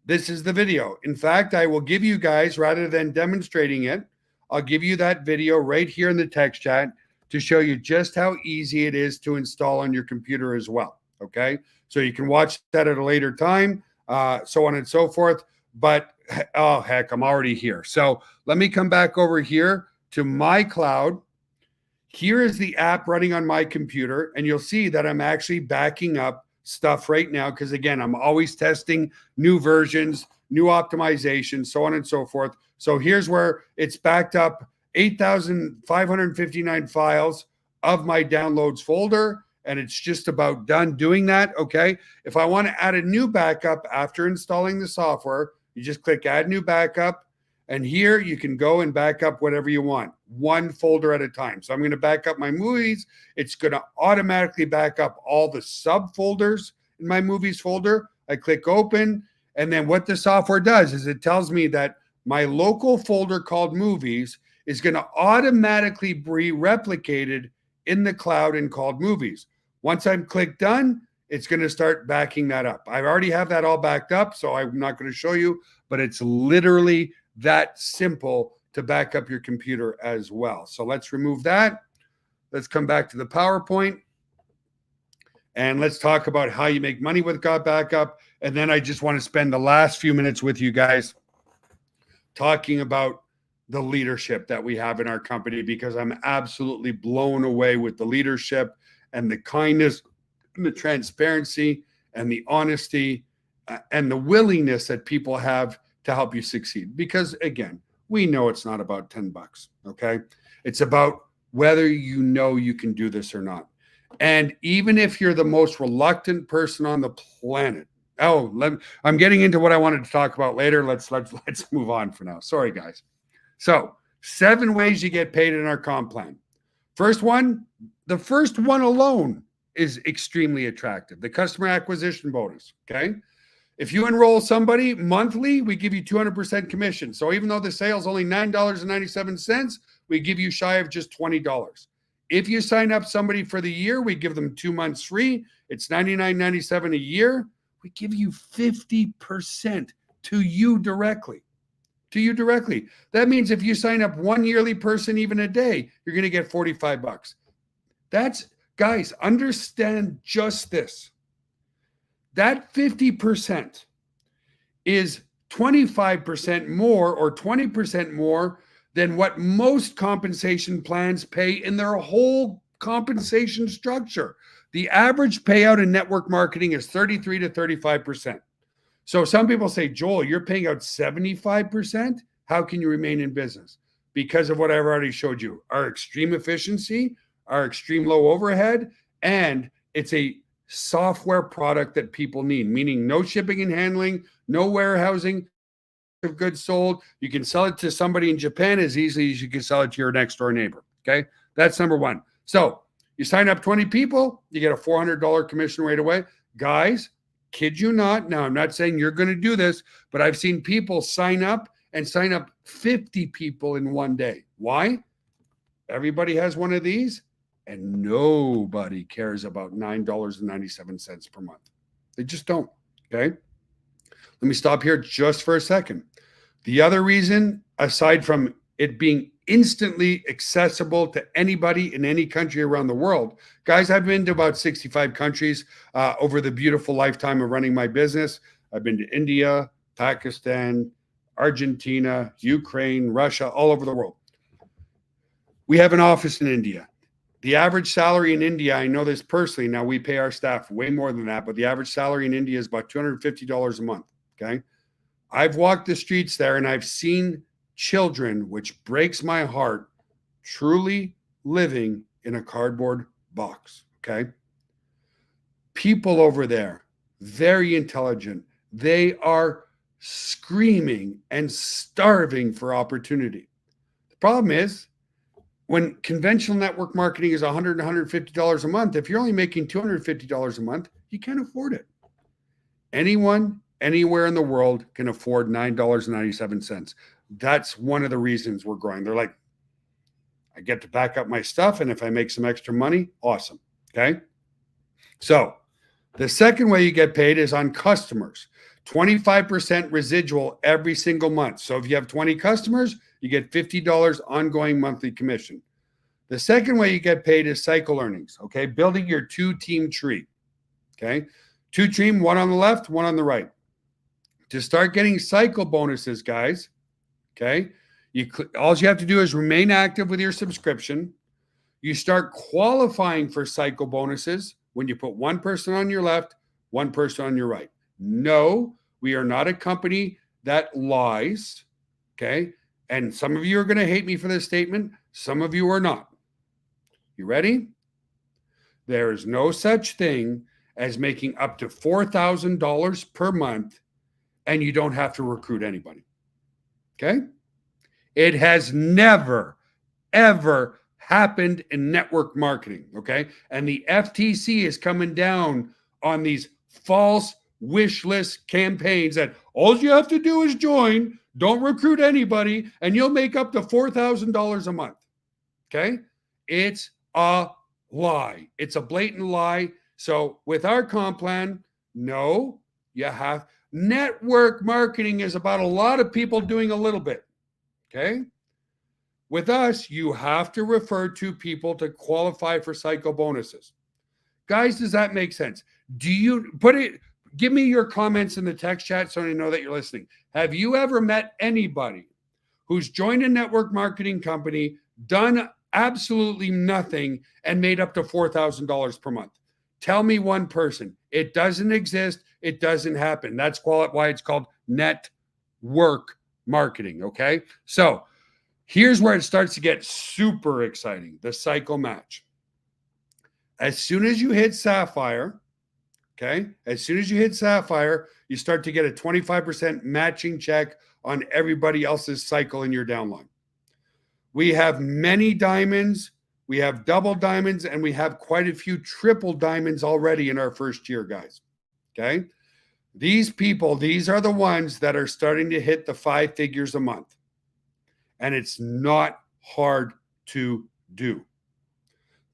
this is the video. In fact, I will give you guys, rather than demonstrating it, I'll give you that video right here in the text chat to show you just how easy it is to install on your computer as well. Okay. So you can watch that at a later time, so on and so forth. But oh, heck, I'm already here. So let me come back over here to my cloud. Here is the app running on my computer, and you'll see that I'm actually backing up stuff right now because, again, I'm always testing new versions, new optimizations, so on and so forth. So here's where it's backed up 8,559 files of my downloads folder, and it's just about done doing that. Okay. If I want to add a new backup after installing the software, you just click add new backup. And here you can go and back up whatever you want, one folder at a time. So I'm going to back up my movies. It's going to automatically back up all the subfolders in my movies folder. I click open. And then what the software does is it tells me that my local folder called movies is going to automatically be replicated in the cloud and called movies. Once I'm clicked done, it's going to start backing that up. I already have that all backed up, so I'm not going to show you, but it's literally that simple to back up your computer as well. So let's remove that. Let's come back to the PowerPoint. And let's talk about how you make money with GotBackup. And then I just want to spend the last few minutes with you guys talking about the leadership that we have in our company, because I'm absolutely blown away with the leadership and the kindness and the transparency and the honesty and the willingness that people have to help you succeed. Because again, we know it's not about $10, okay? It's about whether you know you can do this or not. And even if you're the most reluctant person on the planet, I'm getting into what I wanted to talk about later. Let's move on for now. Sorry, guys. So 7 ways you get paid in our comp plan. The first one alone is extremely attractive. The customer acquisition bonus, okay? If you enroll somebody monthly, we give you 200% commission. So even though the sale is only $9.97, we give you shy of just $20. If you sign up somebody for the year, we give them 2 months free. It's $99.97 a year. We give you 50% to you directly. That means if you sign up one yearly person even a day, you're going to get $45. Guys, understand just this. That 50% is 25% more or 20% more than what most compensation plans pay in their whole compensation structure. The average payout in network marketing is 33 to 35%. So some people say, Joel, you're paying out 75%. How can you remain in business? Because of what I've already showed you, our extreme efficiency, our extreme low overhead, and it's a software product that people need, meaning no shipping and handling, no warehousing of goods sold. You can sell it to somebody in Japan as easily as you can sell it to your next door neighbor. Okay. That's number one. So you sign up 20 people, you get a $400 commission right away. Guys, kid you not. Now, I'm not saying you're going to do this, but I've seen people sign up 50 people in one day. Why? Everybody has one of these, and nobody cares about $9.97 per month. They just don't. Okay. Let me stop here just for a second. The other reason, aside from it being instantly accessible to anybody in any country around the world. Guys, I've been to about 65 countries over the beautiful lifetime of running my business. I've been to India, Pakistan, Argentina, Ukraine, Russia, all over the world. We have an office in India. The average salary in India, I know this personally, now we pay our staff way more than that, but the average salary in India is about $250 a month, okay? I've walked the streets there and I've seen children, which breaks my heart, truly living in a cardboard box, okay? People over there, very intelligent. They are screaming and starving for opportunity. The problem is, when conventional network marketing is $100 and $150 a month, if you're only making $250 a month, you can't afford it. Anyone, anywhere in the world can afford $9.97. That's one of the reasons we're growing. They're like, I get to back up my stuff, and if I make some extra money, awesome. Okay. So the second way you get paid is on customers. 25% residual every single month. So if you have 20 customers, you get $50 ongoing monthly commission. The second way you get paid is cycle earnings, okay? Building your two-team tree, okay? Two team, one on the left, one on the right. To start getting cycle bonuses, guys, okay, all you have to do is remain active with your subscription. You start qualifying for cycle bonuses when you put one person on your left, one person on your right. No, we are not a company that lies, okay? And some of you are going to hate me for this statement. Some of you are not. You ready? There is no such thing as making up to $4,000 per month and you don't have to recruit anybody. Okay? It has never, ever happened in network marketing. Okay? And the FTC is coming down on these false wish list campaigns that all you have to do is join, don't recruit anybody, and you'll make up to $4,000 a month. Okay? It's a lie. It's a blatant lie. So with our comp plan, no, you have network marketing is about a lot of people doing a little bit. Okay? With us, you have to refer to people to qualify for cycle bonuses. Guys, does that make sense? Do you give me your comments in the text chat so I know that you're listening. Have you ever met anybody who's joined a network marketing company, done absolutely nothing, and made up to $4,000 per month? Tell me one person. It doesn't exist. It doesn't happen. That's why it's called network marketing, okay? So here's where it starts to get super exciting, the cycle match. As soon as you hit Sapphire, okay, as soon as you hit Sapphire, you start to get a 25% matching check on everybody else's cycle in your downline. We have many diamonds, we have double diamonds, and we have quite a few triple diamonds already in our first year, guys. Okay? These people, these are the ones that are starting to hit the 5 figures a month. And it's not hard to do.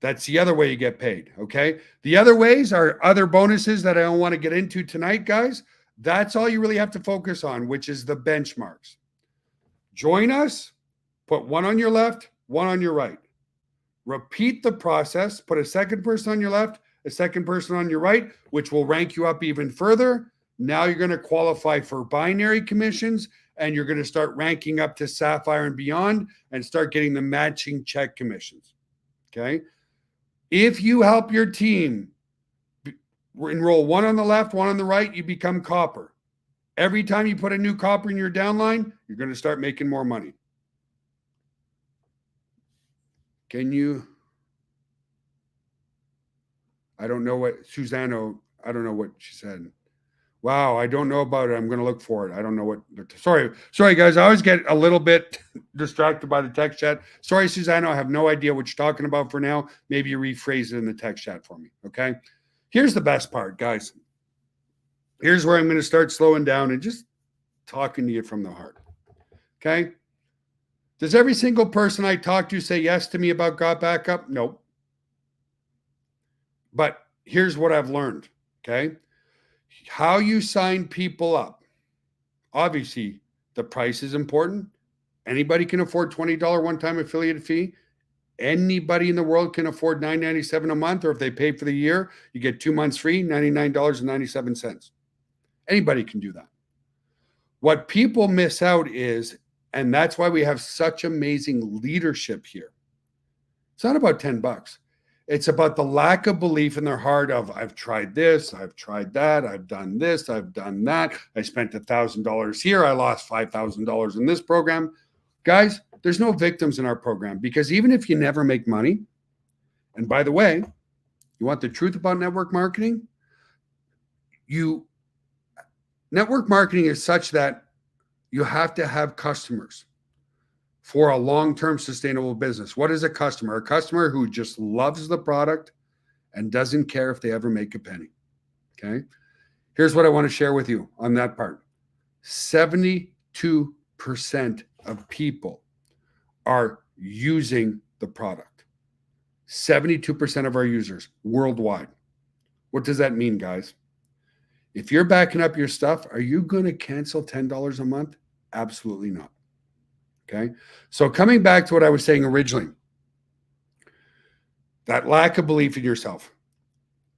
That's the other way you get paid, okay? The other ways are other bonuses that I don't want to get into tonight, guys. That's all you really have to focus on, which is the benchmarks. Join us, put one on your left, one on your right. Repeat the process, put a second person on your left, a second person on your right, which will rank you up even further. Now you're going to qualify for binary commissions, and you're going to start ranking up to Sapphire and beyond and start getting the matching check commissions, okay? If you help your team enroll one on the left, one on the right, you become copper. Every time you put a new copper in your downline, you're going to start making more money. I don't know what Susano, I don't know what she said. Wow, I don't know about it. I'm going to look for it. I don't know what. Sorry, guys. I always get a little bit distracted by the text chat. Sorry, Susano. I have no idea what you're talking about for now. Maybe you rephrase it in the text chat for me. Okay. Here's the best part, guys. Here's where I'm going to start slowing down and just talking to you from the heart. Okay. Does every single person I talk to say yes to me about GotBackup? Nope. But here's what I've learned. Okay. How you sign people up. Obviously, the price is important. Anybody can afford $20 one-time affiliate fee. Anybody in the world can afford $9.97 a month, or if they pay for the year, you get 2 months free, $99.97. Anybody can do that. What people miss out is, and that's why we have such amazing leadership here. It's not about $10. It's about the lack of belief in their heart of, I've tried this, I've tried that, I've done this, I've done that. I spent $1,000 here. I lost $5,000 in this program. Guys, there's no victims in our program, because even if you never make money, and by the way, you want the truth about network marketing? Network marketing is such that you have to have customers for a long-term sustainable business. What is a customer? A customer who just loves the product and doesn't care if they ever make a penny. Okay. Here's what I want to share with you on that part. 72% of people are using the product. 72% of our users worldwide. What does that mean, guys? If you're backing up your stuff, are you going to cancel $10 a month? Absolutely not. Okay. So coming back to what I was saying originally, that lack of belief in yourself.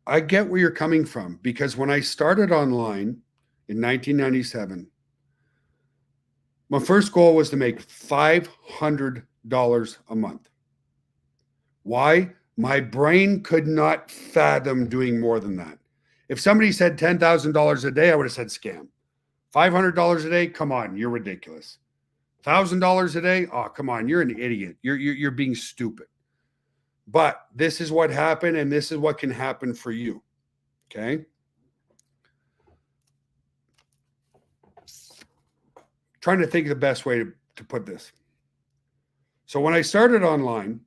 I get where you're coming from, because when I started online in 1997, my first goal was to make $500 a month. Why? My brain could not fathom doing more than that. If somebody said $10,000 a day, I would have said scam. $500 a day? Come on, you're ridiculous. $1,000 a day? Oh, come on, you're an idiot. You're being stupid. But this is what happened, and this is what can happen for you. Okay? Trying to think of the best way to put this. So when I started online,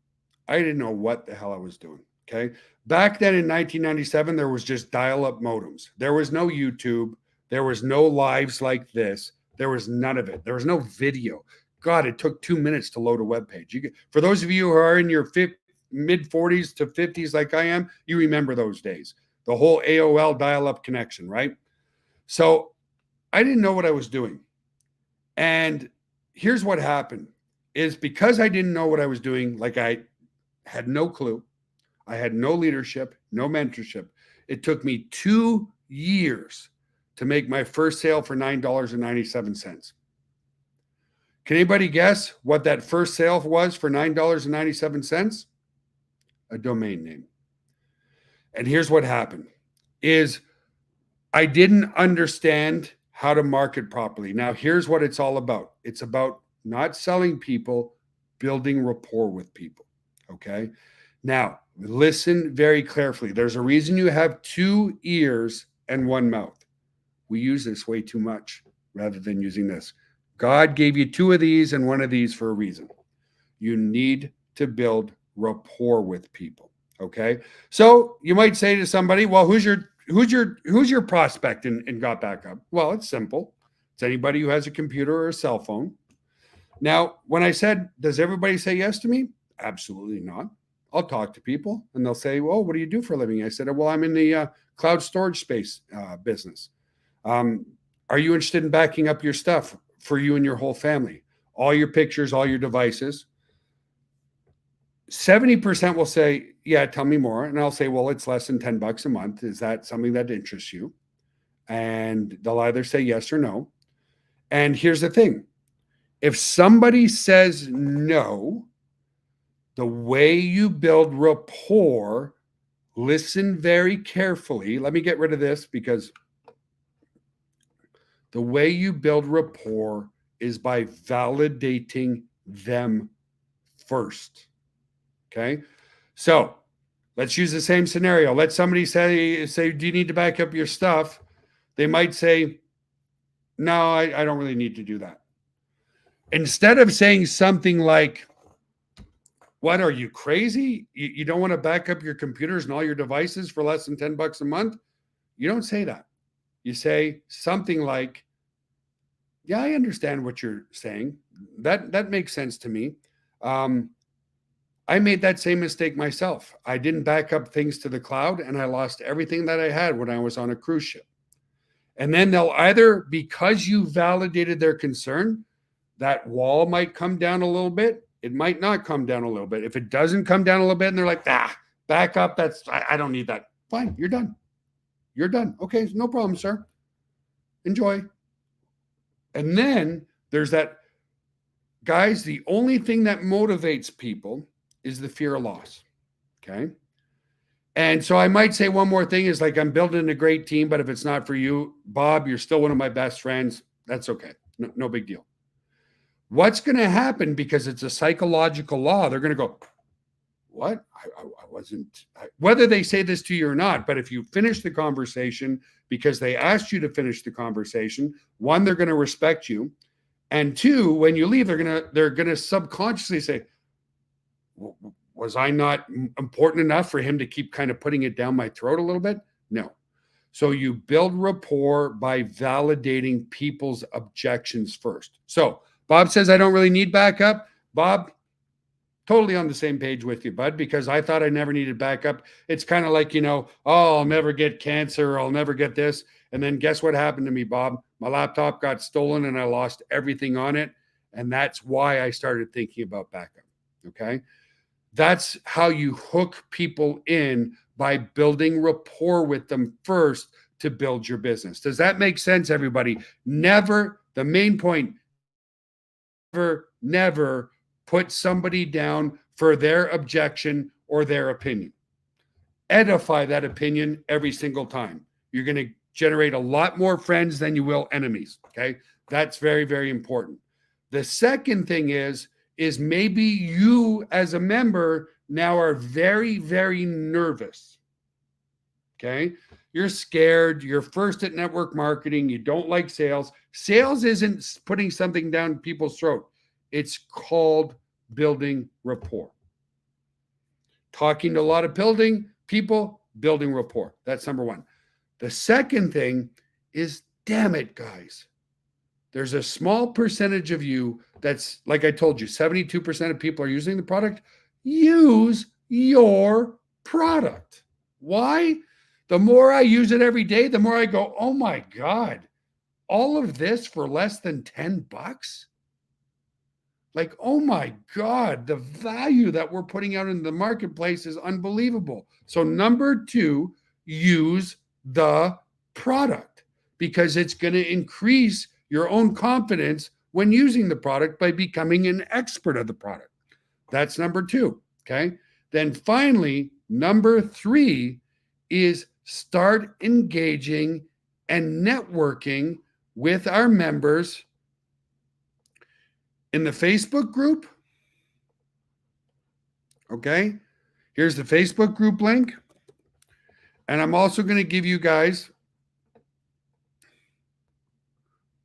I didn't know what the hell I was doing. Okay? Back then in 1997, there was just dial-up modems. There was no YouTube. There was no lives like this. There was none of it. There was no video. God, it took 2 minutes to load a web page. For those of you who are in your mid 40s to 50s like I am, you remember those days. The whole AOL dial-up connection, right? So I didn't know what I was doing. And here's what happened is, because I didn't know what I was doing, like I had no clue, I had no leadership, no mentorship. It took me 2 years to make my first sale for $9.97. Can anybody guess what that first sale was for $9.97? A domain name. And here's what happened is I didn't understand how to market properly. Now, here's what it's all about. It's about not selling people, building rapport with people. Okay. Now, listen very carefully. There's a reason you have 2 ears and 1 mouth. We use this way too much rather than using this. God gave you 2 of these and 1 of these for a reason. You need to build rapport with people. Okay. So you might say to somebody, well, who's your prospect in GotBackup? Well, it's simple. It's anybody who has a computer or a cell phone. Now, when I said, does everybody say yes to me? Absolutely not. I'll talk to people and they'll say, well, what do you do for a living? I said, well, I'm in the cloud storage space business. Are you interested in backing up your stuff for you and your whole family? All your pictures, all your devices. 70% will say, yeah, tell me more. And I'll say, well, it's less than $10 a month. Is that something that interests you? And they'll either say yes or no. And here's the thing. If somebody says no, the way you build rapport, listen very carefully. Let me get rid of this, because the way you build rapport is by validating them first. Okay. So let's use the same scenario. Let somebody say, do you need to back up your stuff? They might say, no, I don't really need to do that. Instead of saying something like, what, are you crazy? You don't want to back up your computers and all your devices for less than $10 a month? You don't say that. You say something like, yeah, I understand what you're saying. That makes sense to me. I made that same mistake myself. I didn't back up things to the cloud and I lost everything that I had when I was on a cruise ship. And then they'll either, because you validated their concern, that wall might come down a little bit. It might not come down a little bit. If it doesn't come down a little bit and they're like, back up, I don't need that. Fine, you're done. You're done. Okay, no problem, sir. Enjoy. And then there's that, guys, the only thing that motivates people is the fear of loss. Okay. And so I might say one more thing is like, I'm building a great team, but if it's not for you, Bob, you're still one of my best friends. That's okay. No big deal. What's going to happen, because it's a psychological law, they're going to go, what? I wasn't, whether they say this to you or not, but if you finish the conversation because they asked you to finish the conversation, one, they're going to respect you. And two, when you leave, they're going to subconsciously say, was I not important enough for him to keep kind of putting it down my throat a little bit? No. So you build rapport by validating people's objections first. So Bob says, I don't really need backup. Bob, totally on the same page with you, bud, because I thought I never needed backup. It's kind of like, oh, I'll never get cancer. I'll never get this. And then guess what happened to me, Bob? My laptop got stolen and I lost everything on it. And that's why I started thinking about backup. Okay. That's how you hook people in, by building rapport with them first to build your business. Does that make sense, everybody? Never, the main point, never put somebody down for their objection or their opinion. Edify that opinion every single time. You're going to generate a lot more friends than you will enemies. Okay. That's very, very important. The second thing is maybe you as a member now are very, very nervous. Okay. You're scared. You're first at network marketing. You don't like sales. Sales isn't putting something down people's throat. It's called building rapport. Talking to a lot of people, building rapport. That's number one. The second thing is, damn it, guys. There's a small percentage of you that's, like I told you, 72% of people are using the product. Use your product. Why? The more I use it every day, the more I go, oh my God, all of this for less than $10? Like, oh my God, the value that we're putting out in the marketplace is unbelievable. So number two, use the product, because it's going to increase your own confidence when using the product by becoming an expert of the product. That's number two. Okay. Then finally, number three is start engaging and networking with our members in the Facebook group. Okay. Here's the Facebook group link. And I'm also going to give you guys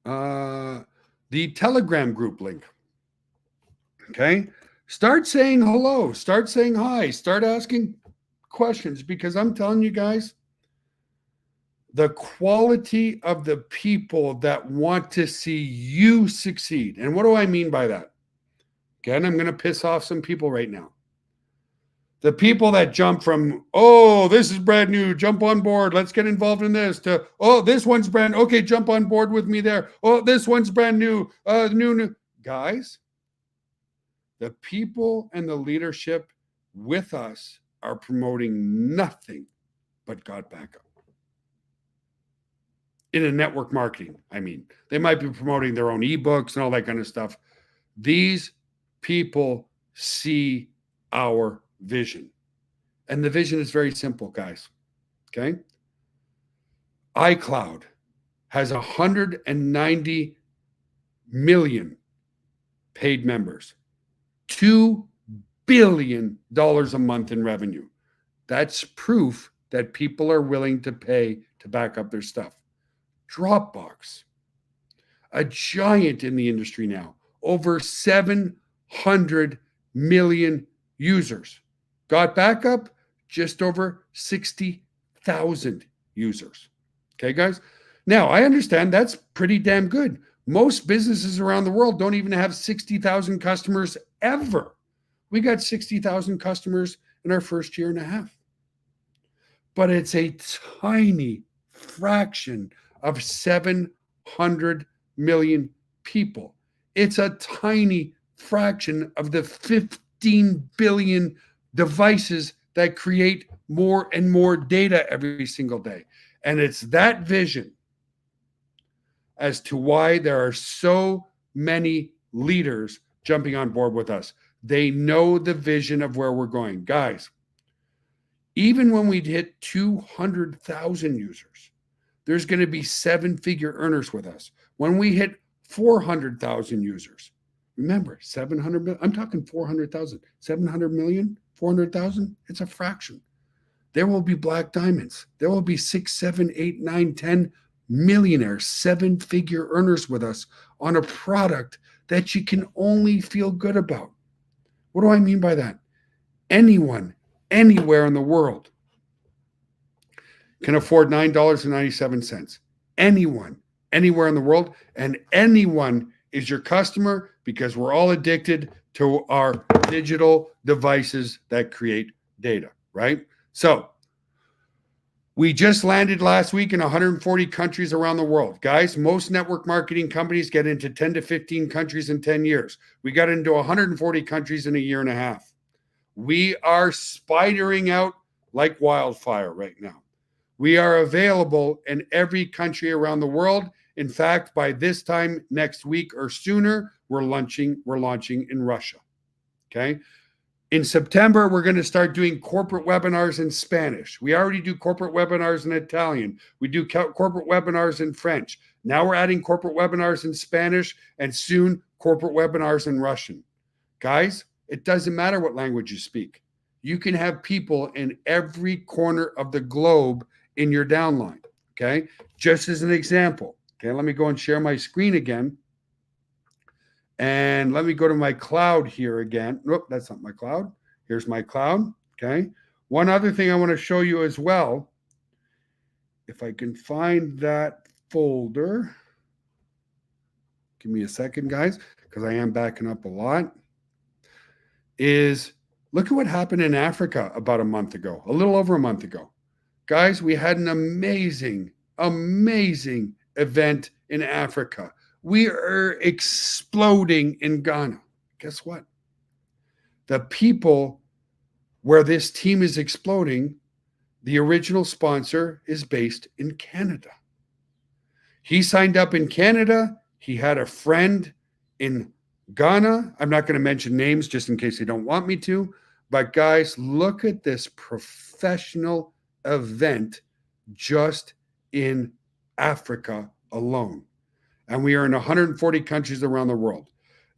the Telegram group link. Okay. Start saying hello. Start saying hi. Start asking questions, because I'm telling you guys, the quality of the people that want to see you succeed. And what do I mean by that? Again, I'm going to piss off some people right now. The people that jump from, oh, this is brand new, jump on board, let's get involved in this, to, oh, this one's brand, okay, jump on board with me there. Oh, this one's brand new, new. Guys, the people and the leadership with us are promoting nothing but GotBackup. In a network marketing, I mean, they might be promoting their own ebooks and all that kind of stuff. These people see our vision. And the vision is very simple, guys. Okay. iCloud has 190 million paid members, $2 billion a month in revenue. That's proof that people are willing to pay to back up their stuff. Dropbox, a giant in the industry now, over 700 million users. GotBackup, just over 60,000 users. Okay, guys? Now, I understand that's pretty damn good. Most businesses around the world don't even have 60,000 customers ever. We got 60,000 customers in our first year and a half. But it's a tiny fraction of 700 million people. It's a tiny fraction of the 15 billion devices that create more and more data every single day. And it's that vision as to why there are so many leaders jumping on board with us. They know the vision of where we're going. Guys, even when we hit 200,000 users, there's going to be seven-figure earners with us. When we hit 400,000 users, remember, 700 million, I'm talking 400,000, 700 million, 400,000, it's a fraction. There will be black diamonds. There will be 6, 7, 8, 9, 10 millionaires, seven-figure earners with us on a product that you can only feel good about. What do I mean by that? Anyone, anywhere in the world can afford $9.97. Anyone, anywhere in the world, and anyone is your customer because we're all addicted to our digital devices that create data, right? So we just landed last week in 140 countries around the world. Guys, most network marketing companies get into 10 to 15 countries in 10 years. We got into 140 countries in a year and a half. We are spidering out like wildfire right now. We are available in every country around the world. In fact, by this time next week or sooner, we're launching in Russia. Okay. In September, we're going to start doing corporate webinars in Spanish. We already do corporate webinars in Italian. We do corporate webinars in French. Now we're adding corporate webinars in Spanish and soon corporate webinars in Russian. Guys, it doesn't matter what language you speak. You can have people in every corner of the globe in your downline. Okay. Just as an example. Okay. Let me go and share my screen again. And let me go to my cloud here again. Nope, that's not my cloud. Here's my cloud. Okay. One other thing I want to show you as well, if I can find that folder. Give me a second, guys, because I am backing up a lot. Is look at what happened in Africa about a month ago, a little over a month ago. Guys, we had an amazing event in Africa. We are exploding in Ghana. Guess what? The people where this team is exploding, the original sponsor is based in Canada. He signed up in Canada. He had a friend in Ghana. I'm not going to mention names just in case they don't want me to. But guys, look at this professional event just in Africa alone. And we are in 140 countries around the world.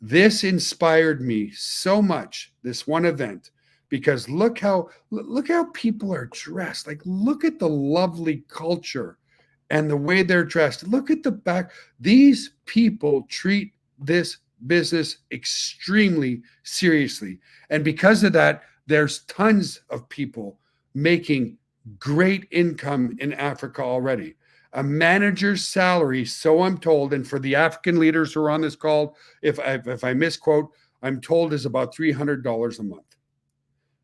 This inspired me so much, this one event, because look how people are dressed. Like, look at the lovely culture and the way they're dressed. Look at the back. These people treat this business extremely seriously. And because of that, there's tons of people making great income in Africa already. A manager's salary, so I'm told, and for the African leaders who are on this call, if I misquote, I'm told is about $300 a month.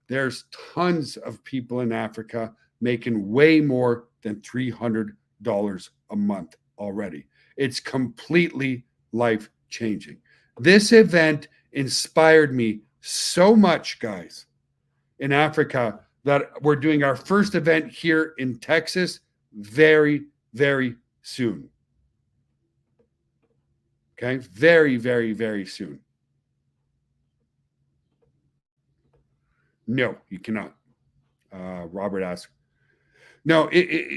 There's tons of people in Africa making way more than $300 a month already. It's completely life-changing. This event inspired me so much, guys, in Africa, that we're doing our first event here in Texas very soon. Okay, very soon. No, you cannot. Robert asked. No,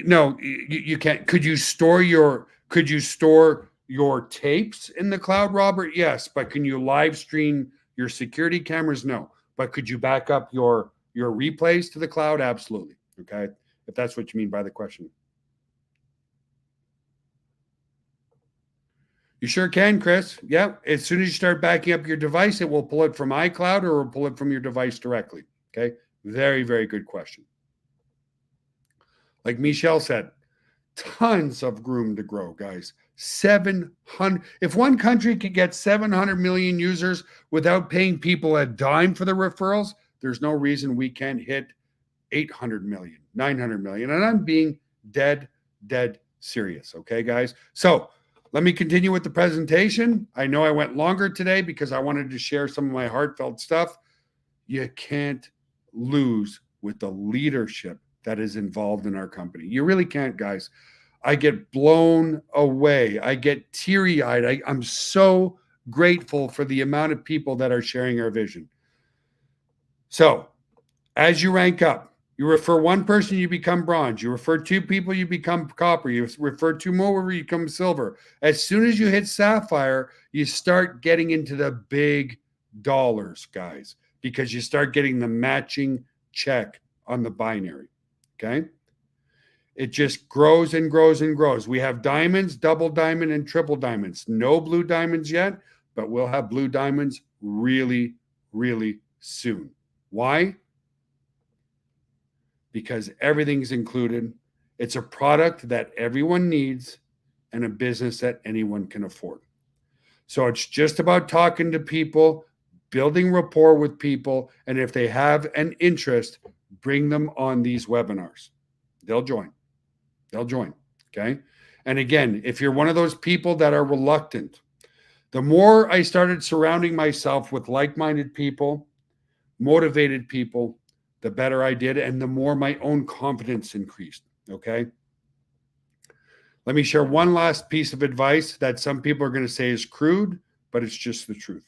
no, you can't. Could you store your tapes in the cloud, Robert? Yes, but can you live stream your security cameras? No, but could you back up your replays to the cloud? Absolutely. Okay, if that's what you mean by the question. You sure can, Chris. Yeah. As soon as you start backing up your device, it will pull it from iCloud or it will pull it from your device directly. Okay. Very good question. Like Michelle said, tons of room to grow, guys. 700. If one country could get 700 million users without paying people a dime for the referrals, there's no reason we can't hit 800 million, 900 million. And I'm being dead serious. Okay, guys. So let me continue with the presentation. I know I went longer today because I wanted to share some of my heartfelt stuff. You can't lose with the leadership that is involved in our company. You really can't, guys. I get blown away. I get teary-eyed. I'm so grateful for the amount of people that are sharing our vision. So, as you rank up, you refer one person, you become bronze. You refer two people, you become copper. You refer two more, you become silver. As soon as you hit sapphire, you start getting into the big dollars, guys, because you start getting the matching check on the binary. Okay? It just grows and grows and grows. We have diamonds, double diamond, and triple diamonds. No blue diamonds yet, but we'll have blue diamonds really, really soon. Why? Because everything's included. It's a product that everyone needs and a business that anyone can afford. So it's just about talking to people, building rapport with people, and if they have an interest, bring them on these webinars. They'll join. They'll join. Okay. And again, if you're one of those people that are reluctant, the more I started surrounding myself with like-minded people, motivated people, the better I did, and the more my own confidence increased. Okay. Let me share one last piece of advice that some people are going to say is crude, but it's just the truth.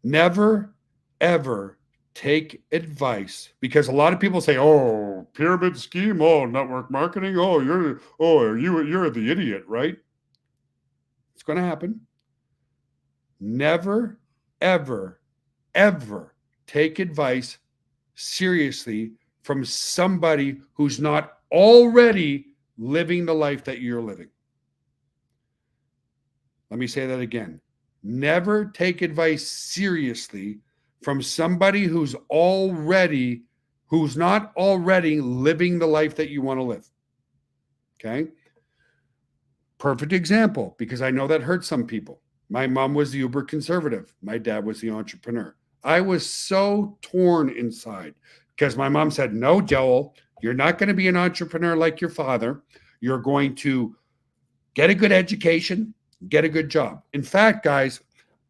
Never, ever take advice, because a lot of people say, "Oh, pyramid scheme, oh, network marketing, oh, you're the idiot," right? It's going to happen. Never, ever, ever take advice seriously from somebody who's not already living the life that you're living. Let me say that again. Never take advice seriously from somebody who's not already living the life that you want to live. Okay? Perfect example, because I know that hurts some people. My mom was the uber conservative. My dad was the entrepreneur. I was so torn inside because my mom said, "No, Joel, you're not going to be an entrepreneur like your father. You're going to get a good education, get a good job." In fact, guys,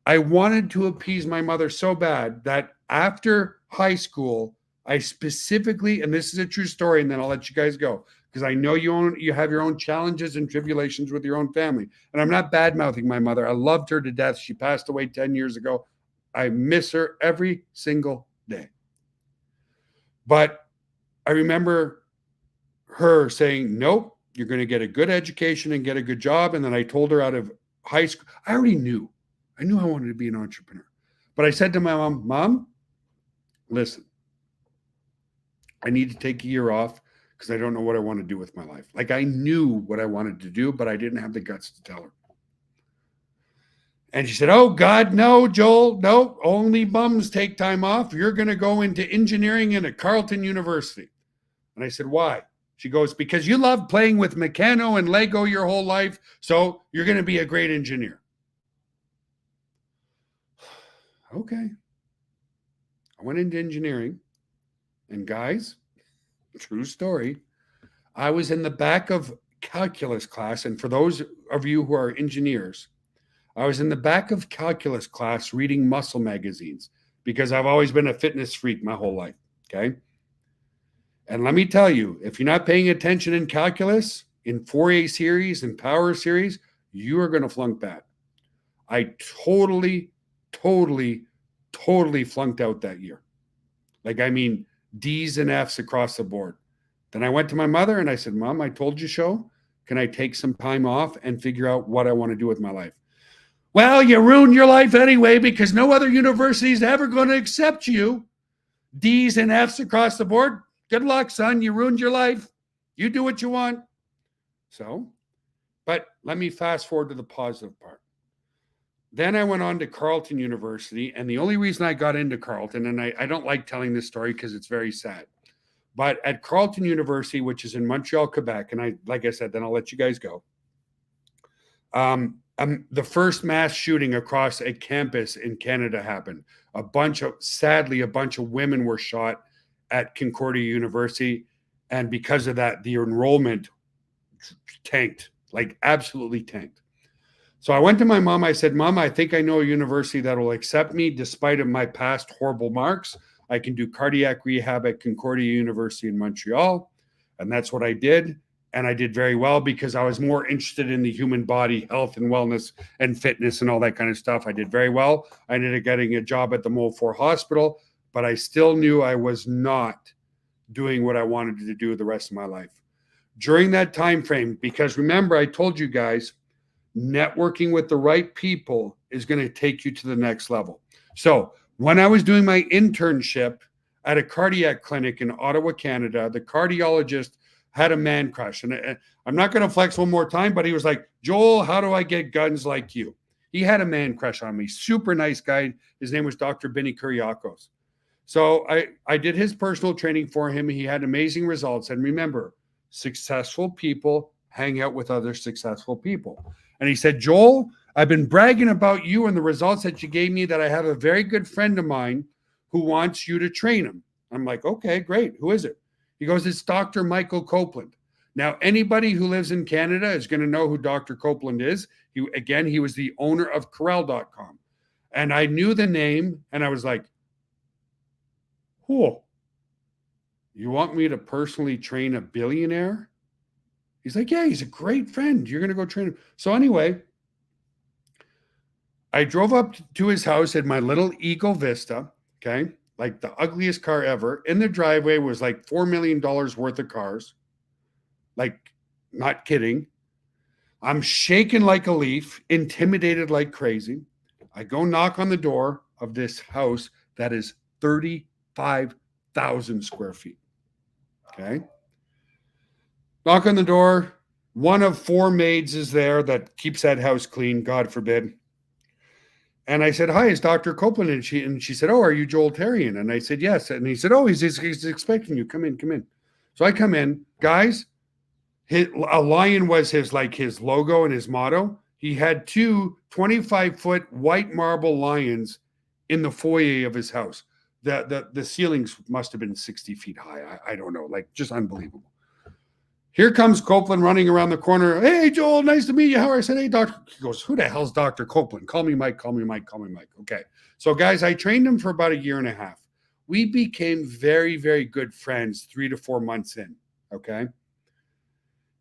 I wanted to appease my mother so bad that after high school, I specifically, and this is a true story, and then I'll let you guys go, because I know you have your own challenges and tribulations with your own family. And I'm not bad-mouthing my mother. I loved her to death. She passed away 10 years ago. I miss her every single day. But I remember her saying, "Nope, you're going to get a good education and get a good job." And then I told her out of high school, I already knew. I knew I wanted to be an entrepreneur. But I said to my mom, "Mom, listen, I need to take a year off because I don't know what I want to do with my life." Like, I knew what I wanted to do, but I didn't have the guts to tell her. And she said, "Oh, God, no, Joel, no, only bums take time off. You're going to go into engineering in at Carleton University." And I said, "Why?" She goes, "Because you love playing with Meccano and Lego your whole life, so you're going to be a great engineer." Okay. I went into engineering, and guys, true story, I was in the back of calculus class. And for those of you who are engineers, I was in the back of calculus class reading muscle magazines because I've always been a fitness freak my whole life. Okay. And let me tell you, if you're not paying attention in calculus, in Fourier series and power series, you are going to flunk that. I totally flunked out that year. Like, I mean, D's and F's across the board. Then I went to my mother and I said, "Mom, I told you so. Can I take some time off and figure out what I want to do with my life?" "Well, you ruined your life anyway because no other university is ever going to accept you. D's and F's across the board. Good luck, son. You ruined your life. You do what you want." So, but let me fast forward to the positive part. Then I went on to Carleton University, and the only reason I got into Carleton, and I don't like telling this story because it's very sad, but at Carleton University, which is in Montreal, Quebec, and like I said, then I'll let you guys go. The first mass shooting across a campus in Canada happened. Sadly, a bunch of women were shot at Concordia University, and because of that, the enrollment tanked. like absolutely tanked. So I went to my mom. I said, Mom, I think I know a university that will accept me despite of my past horrible marks. I can do cardiac rehab at Concordia University in Montreal. And that's what I did. And I did very well because I was more interested in the human body, health and wellness and fitness and all that kind of stuff. I did very well. I ended up getting a job at the Mole4 Hospital, but I still knew I was not doing what I wanted to do the rest of my life. During that time frame, because remember, I told you guys, networking with the right people is going to take you to the next level. So when I was doing my internship at a cardiac clinic in Ottawa, Canada, the cardiologist had a man crush. And I'm not going to flex one more time, but he was like, Joel, how do I get guns like you? He had a man crush on me. Super nice guy. His name was Dr. Benny Kuriakos. So I did his personal training for him. He had amazing results. And remember, successful people hang out with other successful people. And he said, Joel, I've been bragging about you and the results that you gave me that I have a very good friend of mine who wants you to train him. I'm like, okay, great. Who is it? He goes, it's Dr. Michael Copeland. Now, anybody who lives in Canada is going to know who Dr. Copeland is. He was the owner of Corel.com. And I knew the name and I was like, oh, you want me to personally train a billionaire? He's like, yeah, he's a great friend. You're going to go train him. So anyway, I drove up to his house in my little Eagle Vista, okay, like the ugliest car ever. In the driveway was like $4 million worth of cars. Like, not kidding. I'm shaking like a leaf, intimidated like crazy. I go knock on the door of this house that is 35,000 square feet, okay? Knock on the door. One of 4 maids is there that keeps that house clean, God forbid. And I said, hi, is Dr. Copeland? And she said, oh, are you Joel Tarian? And I said, yes. And he said, oh, he's expecting you. Come in, come in. So I come in. Guys, a lion was his logo and his motto. He had 2 25-foot white marble lions in the foyer of his house. The ceilings must have been 60 feet high. I don't know, like just unbelievable. Here comes Copeland running around the corner. Hey, Joel, nice to meet you. How are you? I said, hey, doctor. He goes, who the hell's Dr. Copeland? Call me Mike, call me Mike, call me Mike. Okay. So, guys, I trained him for about a year and a half. We became very, very good friends 3 to 4 months in. Okay.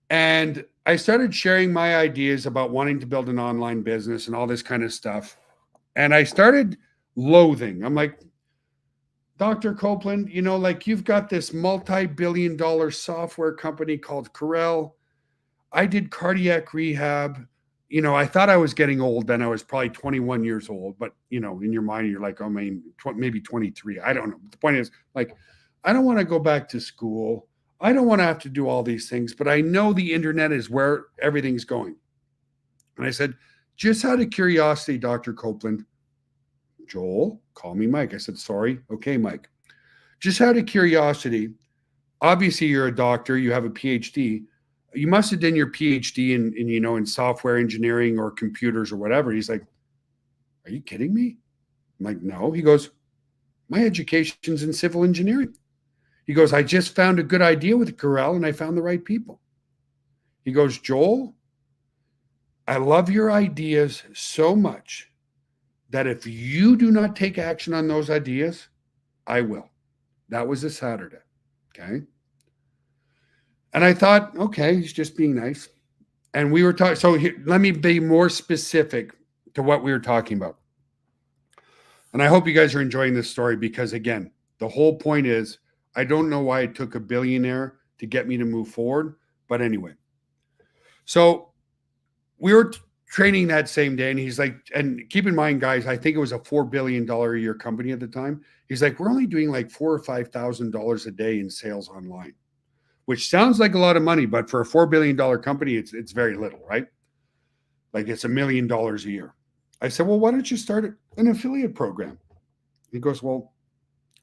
And I started sharing my ideas about wanting to build an online business and all this kind of stuff. And I started loathing. I'm like, Dr. Copeland, you know, like you've got this multi-billion-dollar software company called Corel. I did cardiac rehab. You know, I thought I was getting old then. I was probably 21 years old, but you know, in your mind, you're like, oh, maybe 23. I don't know. But the point is, like, I don't want to go back to school. I don't want to have to do all these things, but I know the internet is where everything's going. And I said, just out of curiosity, Dr. Copeland, Joel, call me Mike. I said, sorry. Okay, Mike. Just out of curiosity, obviously you're a doctor, you have a PhD. You must have done your PhD in software engineering or computers or whatever. He's like, are you kidding me? I'm like, no. He goes, my education's in civil engineering. He goes, I just found a good idea with Corel and I found the right people. He goes, Joel, I love your ideas so much that if you do not take action on those ideas, I will. That was a Saturday, okay? And I thought, okay, he's just being nice. And we were talking, so here, let me be more specific to what we were talking about. And I hope you guys are enjoying this story because, again, the whole point is, I don't know why it took a billionaire to get me to move forward, but anyway. So we were training that same day. And he's like, and keep in mind, guys, I think it was a $4 billion a year company at the time. He's like, we're only doing like $4,000 or $5,000 a day in sales online, which sounds like a lot of money, but for a $4 billion company, it's very little, right? Like it's $1 million a year. I said, well, why don't you start an affiliate program? He goes, well,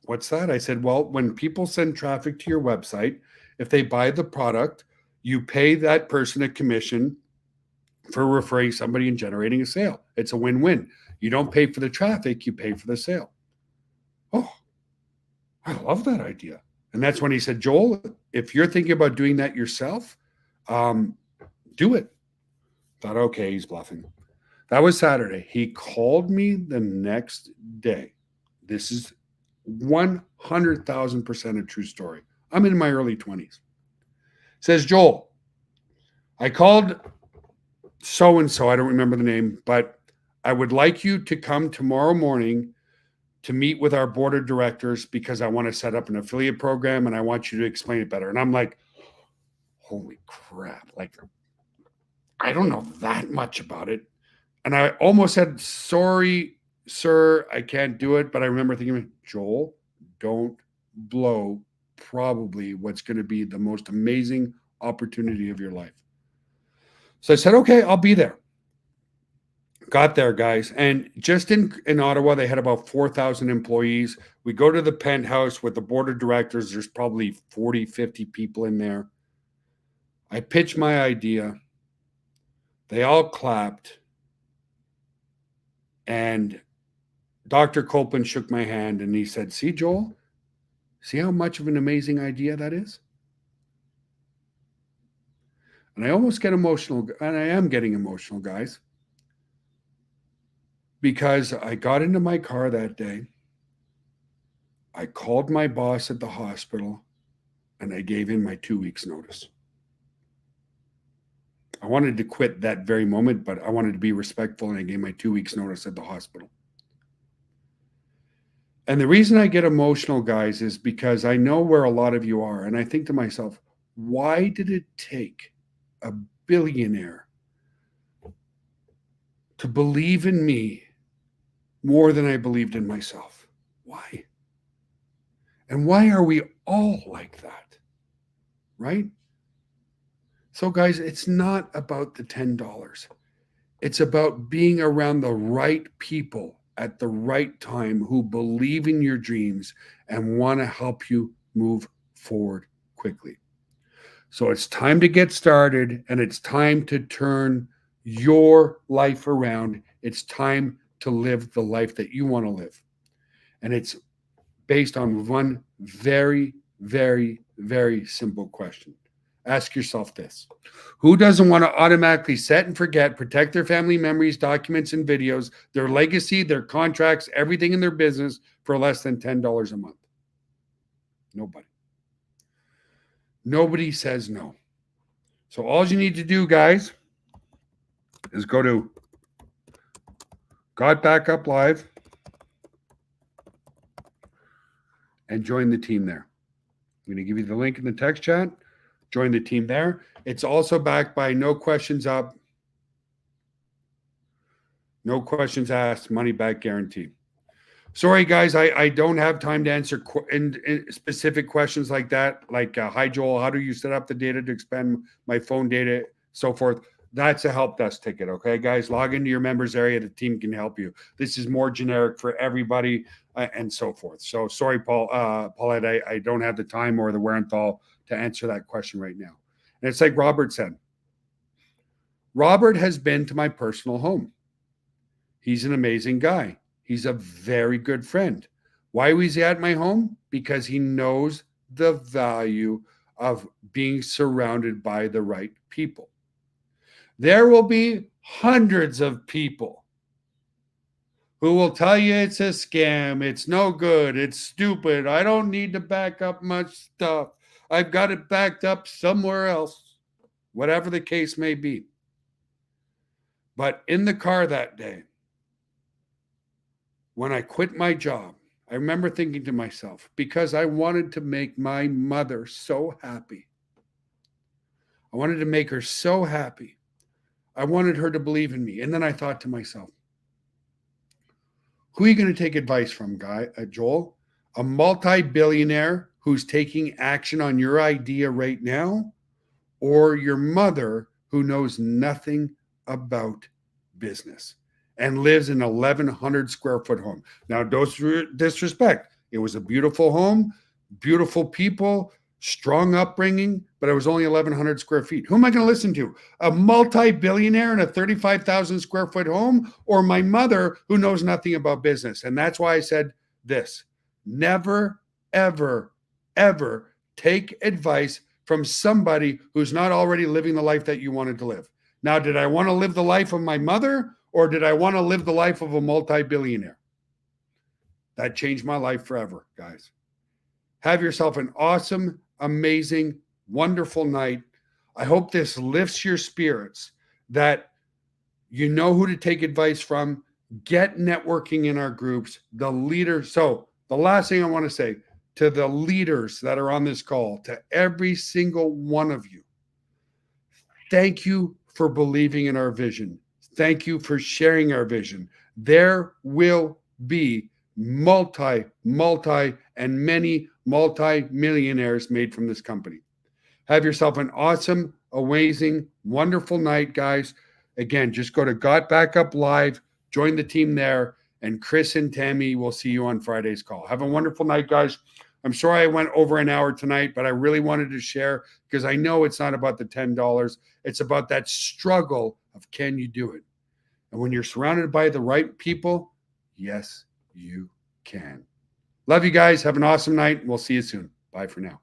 what's that? I said, well, when people send traffic to your website, if they buy the product, you pay that person a commission for referring somebody and generating a sale. It's a win-win. You don't pay for the traffic, you pay for the sale. Oh, I love that idea. And that's when he said, Joel, if you're thinking about doing that yourself, do it. Thought, okay, he's bluffing. That was Saturday. He called me the next day. This is 100,000% a true story. I'm in my early 20s. Says, Joel, I called so and so, I don't remember the name, but I would like you to come tomorrow morning to meet with our board of directors because I want to set up an affiliate program and I want you to explain it better. And I'm like, holy crap. Like, I don't know that much about it. And I almost said, sorry, sir, I can't do it. But I remember thinking, Joel, don't blow probably what's going to be the most amazing opportunity of your life. So I said, okay, I'll be there. Got there, guys. And just in Ottawa, they had about 4,000 employees. We go to the penthouse with the board of directors. There's probably 40, 50 people in there. I pitched my idea. They all clapped. And Dr. Copeland shook my hand and he said, see, Joel, see how much of an amazing idea that is? And I almost get emotional, and I am getting emotional, guys. Because I got into my car that day, I called my boss at the hospital, and I gave him my 2 weeks notice. I wanted to quit that very moment, but I wanted to be respectful, and I gave my 2 weeks notice at the hospital. And the reason I get emotional, guys, is because I know where a lot of you are, and I think to myself, why did it take a billionaire to believe in me more than I believed in myself? Why? And why are we all like that? Right? So, guys, it's not about the $10. It's about being around the right people at the right time who believe in your dreams and want to help you move forward quickly. So it's time to get started, and it's time to turn your life around. It's time to live the life that you want to live. And it's based on one very, very, very simple question. Ask yourself this. Who doesn't want to automatically set and forget, protect their family memories, documents, and videos, their legacy, their contracts, everything in their business for less than $10 a month? Nobody. Nobody says no. So all you need to do, guys, is go to GotBackup Live and join the team there. I'm going to give you the link in the text chat. Join the team there. It's also backed by no questions up, no questions asked, money back guarantee. Sorry, guys, I don't have time to answer in specific questions like that. Like, hi, Joel, how do you set up the data to expand my phone data, so forth? That's a help desk ticket, okay, guys? Log into your members area. The team can help you. This is more generic for everybody and so forth. So sorry, Paulette, I don't have the time or the wherewithal to answer that question right now. And it's like Robert said. Robert has been to my personal home. He's an amazing guy. He's a very good friend. Why was he at my home? Because he knows the value of being surrounded by the right people. There will be hundreds of people who will tell you it's a scam, it's no good, it's stupid, I don't need to back up much stuff, I've got it backed up somewhere else, whatever the case may be. But in the car that day, when I quit my job, I remember thinking to myself, because I wanted to make my mother so happy. I wanted to make her so happy. I wanted her to believe in me. And then I thought to myself, who are you going to take advice from, Joel? A multi-billionaire who's taking action on your idea right now? Or your mother who knows nothing about business and lives in an 1,100 square foot home? Now, don't disrespect. It was a beautiful home, beautiful people, strong upbringing, but it was only 1,100 square feet. Who am I going to listen to? A multi-billionaire in a 35,000 square foot home, or my mother who knows nothing about business? And that's why I said this: never, ever, ever take advice from somebody who's not already living the life that you wanted to live. Now, did I want to live the life of my mother, or did I want to live the life of a multi-billionaire? That changed my life forever, guys. Have yourself an awesome, amazing, wonderful night. I hope this lifts your spirits, that you know who to take advice from. Get networking in our groups, the leaders. So the last thing I want to say to the leaders that are on this call, to every single one of you, thank you for believing in our vision. Thank you for sharing our vision. There will be and many multi-millionaires made from this company. Have yourself an awesome, amazing, wonderful night, guys. Again, just go to GotBackup Live, join the team there, and Chris and Tammy will see you on Friday's call. Have a wonderful night, guys. I'm sorry I went over an hour tonight, but I really wanted to share, because I know it's not about the $10. It's about that struggle of, can you do it? And when you're surrounded by the right people, yes, you can. Love you guys. Have an awesome night. We'll see you soon. Bye for now.